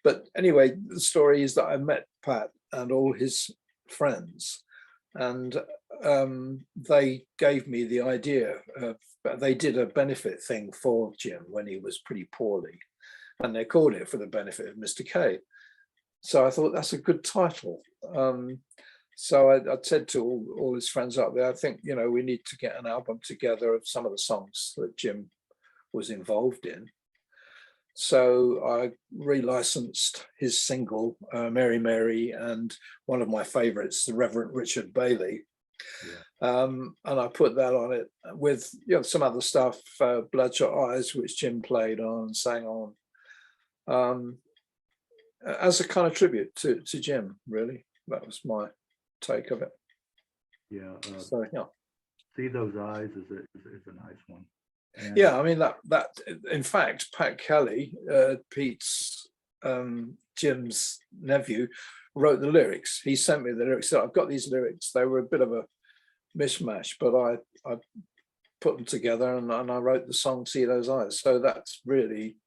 But anyway, the story is that I met Pat and all his friends, and they gave me the idea of, they did a benefit thing for Jim when he was pretty poorly, and they called it For the Benefit of Mr. K. So I thought that's a good title. So I said to all his friends up there, I think, we need to get an album together of some of the songs that Jim was involved in. So I relicensed his single, Mary Mary, and one of my favorites, the Reverend Richard Bailey. And I put that on it with some other stuff, Bloodshot Eyes, which Jim played on and sang on, as a kind of tribute to Jim, really. That was my take of it. So See Those Eyes is a nice one. And I mean that in fact, Pat Kelly, Pete's Jim's nephew, wrote the lyrics. He sent me the lyrics. So I've got these lyrics. They were a bit of a mishmash, but I put them together and I wrote the song See Those Eyes. So that's really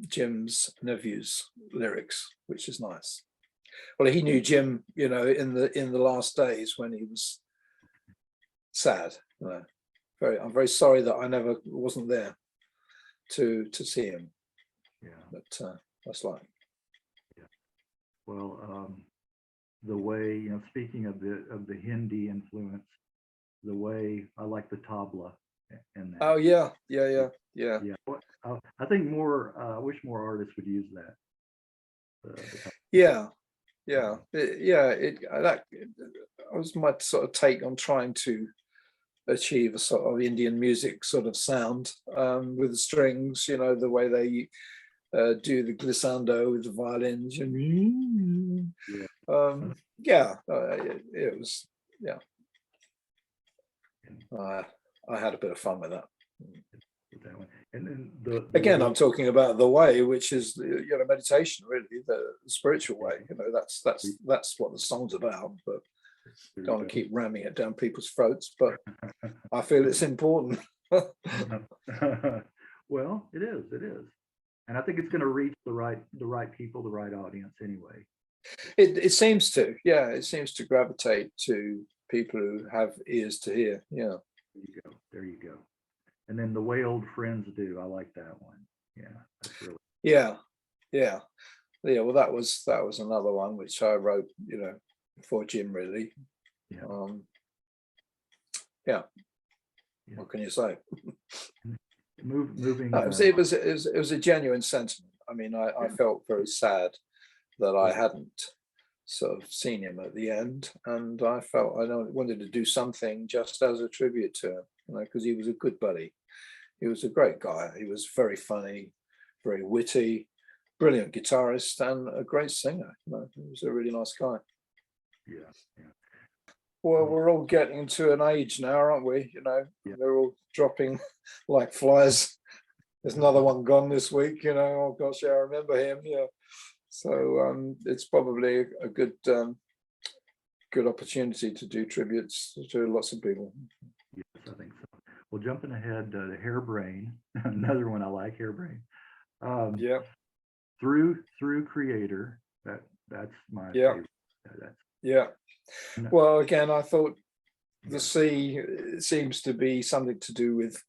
Jim's nephew's lyrics, which is nice. Well, he knew Jim, in the last days when he was sad. I'm very sorry that I never wasn't there to see him. But that's life. Well, the way, speaking of the Hindi influence, the way I like the tabla and that. Oh yeah. I think I wish more artists would use that. That was my sort of take on trying to achieve a sort of Indian music sort of sound, with the strings, the way they do the glissando with the violins. It was, I had a bit of fun with that. And then again, I'm talking about the way, which is meditation, really, the spiritual way. That's what the song's about. But don't want to keep ramming it down people's throats. But I feel it's important. Well, it is, and I think it's going to reach the right people, the right audience anyway. It seems to, it seems to gravitate to people who have ears to hear. There you go. And then The Way Old Friends Do, I like that one. That's really. Well, that was another one which I wrote, for Jim, really. What can you say? Moving. It was a genuine sentiment. I mean, I felt very sad that I hadn't sort of seen him at the end, and I felt I wanted to do something just as a tribute to him, because he was a good buddy. He was a great guy. He was very funny, very witty, brilliant guitarist, and a great singer. He was a really nice guy. Well, we're all getting to an age now, aren't we? They're all dropping like flies. There's another one gone this week. Oh gosh, I remember him. So it's probably a good opportunity to do tributes to lots of people. Yes, I think so. Well, jumping ahead, the Harebrain, another one I like, Harebrain. Through Creator, that's my favorite. Well, again, I thought the sea seems to be something to do with,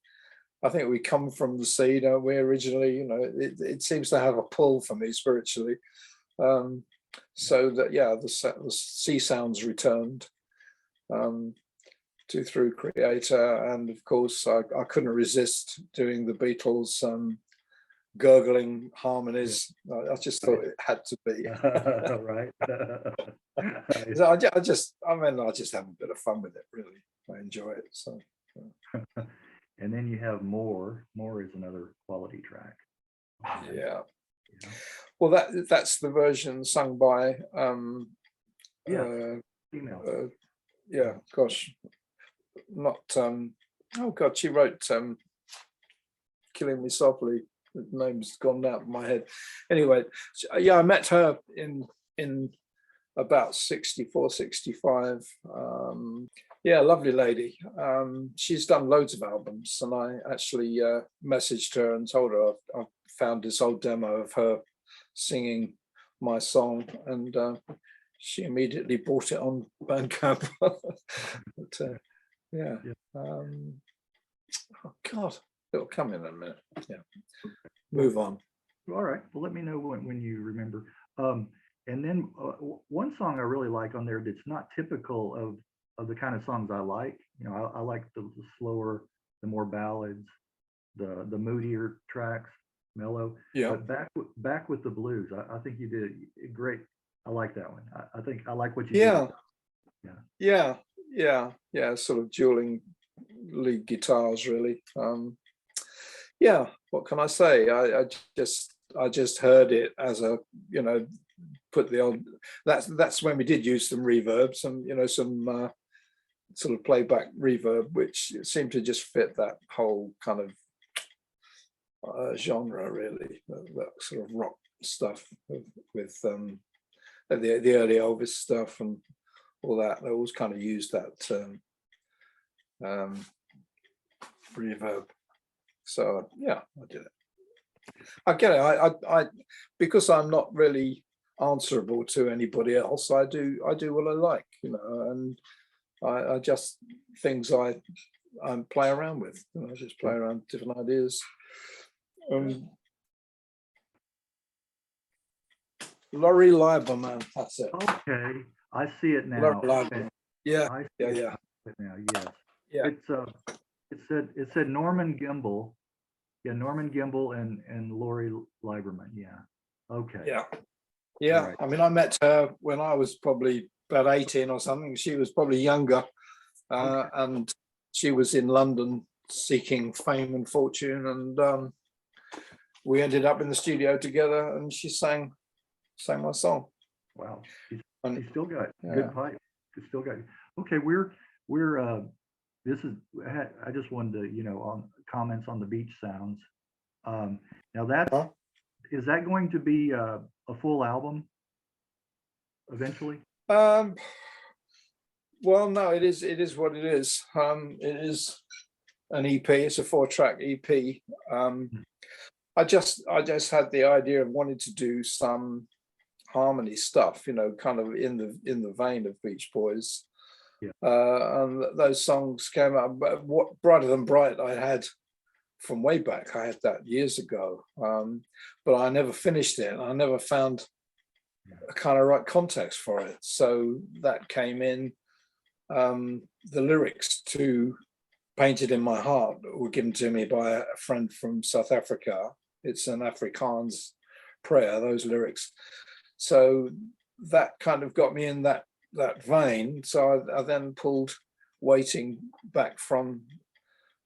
I think we come from the sea, don't we, originally? It seems to have a pull for me spiritually. So that, yeah, the sea sounds returned through Creator, and of course I couldn't resist doing the Beatles gurgling harmonies. I just thought it had to be. Right. So I just have a bit of fun with it, really. I enjoy it. So And then you have More. More is another quality track. yeah. Yeah. Well, that's the version sung by Yeah. Female. yeah, gosh, not oh god, she wrote Killing Me Softly. The name's gone out of my head. Anyway, yeah, I met her in about 64, 65. Yeah, lovely lady. She's done loads of albums, and I actually messaged her and told her I've found this old demo of her singing my song, and she immediately bought it on Bandcamp. But, yeah. Oh God, it'll come in a minute. Yeah. Move on. All right. Well, let me know when you remember. And then one song I really like on there that's not typical of the kind of songs I like. You know, I like the slower, the more ballads, the moodier tracks, mellow. Yeah. But back with the blues, I think you did great. I like that one. I think I like what you Yeah. did. Yeah. Sort of dueling lead guitars, really. Yeah. What can I say? I just heard it as a, you know, put the old. That's when we did use some reverb, some, you know, some sort of playback reverb, which seemed to just fit that whole kind of genre, really. That sort of rock stuff with the early Elvis stuff and all that. They always kind of used that reverb. So yeah, I did it. I get it. I because I'm not really answerable to anybody else. I do what I like, you know, and I just things I play around with. You know, I just play around with different ideas. Laurie Lieberman, that's it. Okay, I see it now. Laurie Lieberman. Yeah, I see yeah. it now. Yes. Yeah. It said Norman Gimbel. Yeah, Norman Gimbel and Laurie Lieberman. Yeah. Okay. Yeah. Right. I mean, I met her when I was probably about 18 or something. She was probably younger, and she was in London seeking fame and fortune, and we ended up in the studio together, and she sang my song. Wow. She's still got good pipe. She's still got. Okay, we're this is. I just wanted to, you know, on comments on the beach sounds. Now is that going to be a full album eventually? Well, no, it is what it is. It is an EP. It's a 4-track EP. I just had the idea of wanting to do some harmony stuff, you know, kind of in the vein of Beach Boys. Yeah. And those songs came out. But what Brighter Than Bright I had from way back. I had that years ago, but I never finished it. I never found a kind of right context for it. So that came in. The lyrics to Painted in My Heart were given to me by a friend from South Africa. It's an Afrikaans prayer, those lyrics. So that kind of got me in that vein. So I then pulled Waiting back from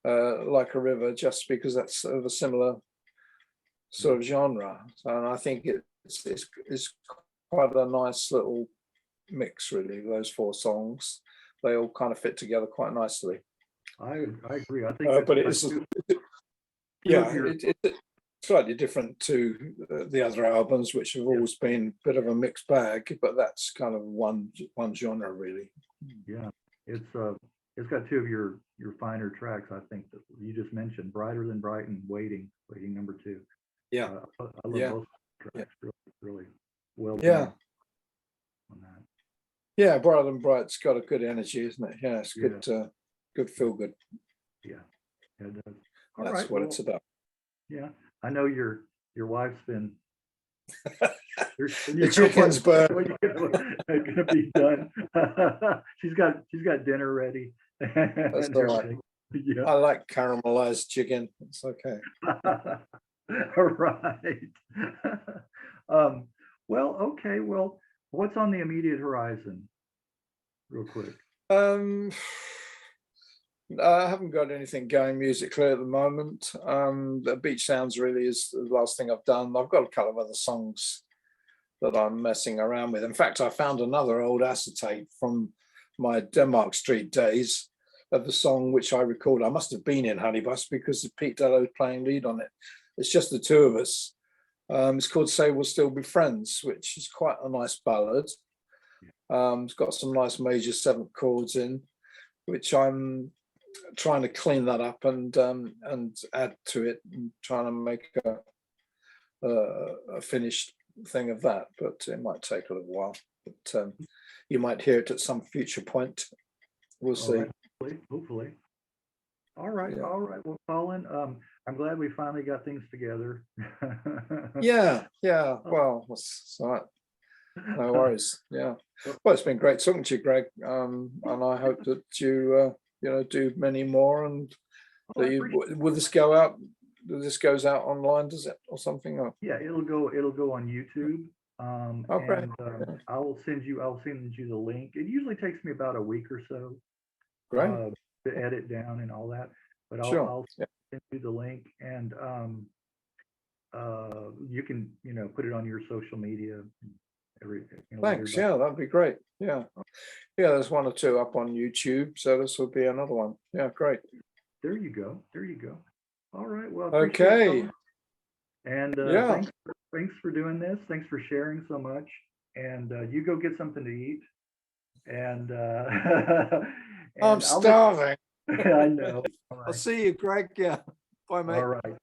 Like a River, just because that's of a similar sort of genre. And I think it's quite a nice little mix, really, those 4 songs. They all kind of fit together quite nicely. I agree. I think but it's slightly different to the other albums, which have always been a bit of a mixed bag, but that's kind of one genre, really. Yeah, it's got 2 of your finer tracks, I think, that you just mentioned, Brighter Than Bright and Waiting number 2. Yeah. I love both tracks. Really well done. Yeah. On that. Yeah, Brighter Than Bright's got a good energy, isn't it? Yeah, it's good. Good feel good. Yeah, it does. That's what it's about. Yeah, I know your wife's been The chicken's burnt. Gonna be done. She's got dinner ready. That's all right. Yeah. I like caramelized chicken. It's okay. All right. Well, okay. Well, what's on the immediate horizon? Real quick. I haven't got anything going musically at the moment. The Beach Sounds really is the last thing I've done. I've got a couple of other songs that I'm messing around with. In fact, I found another old acetate from my Denmark Street days of the song which I recorded. I must have been in Honeybus because Pete Dello's playing lead on it. It's just the two of us. It's called Say We'll Still Be Friends, which is quite a nice ballad. It's got some nice major seventh chords in, which I'm trying to clean that up and add to it and trying to make a finished thing of that, but it might take a little while. But you might hear it at some future point. We'll see. Right. Hopefully. All right. Yeah. All right. Well, Colin, I'm glad we finally got things together. Yeah. Well, it's all right. No worries. Yeah. Well, it's been great talking to you, Greg. And I hope that you do many more, and will this go out? This goes out online, does it, or something? Or? Yeah, it'll go on YouTube. Okay. And I'll send you the link. It usually takes me about a week or so. Great. To edit down and all that, but I'll send you the link, and you can put it on your social media. Thanks. Yeah, that'd be great. Yeah. There's one or two up on YouTube, so this will be another one. Yeah, great. There you go. All right. Well. Okay. And thanks for doing this. Thanks for sharing so much. And you go get something to eat. And, I'm starving. I know. I'll see you, Greg. Yeah. Bye, mate. All right.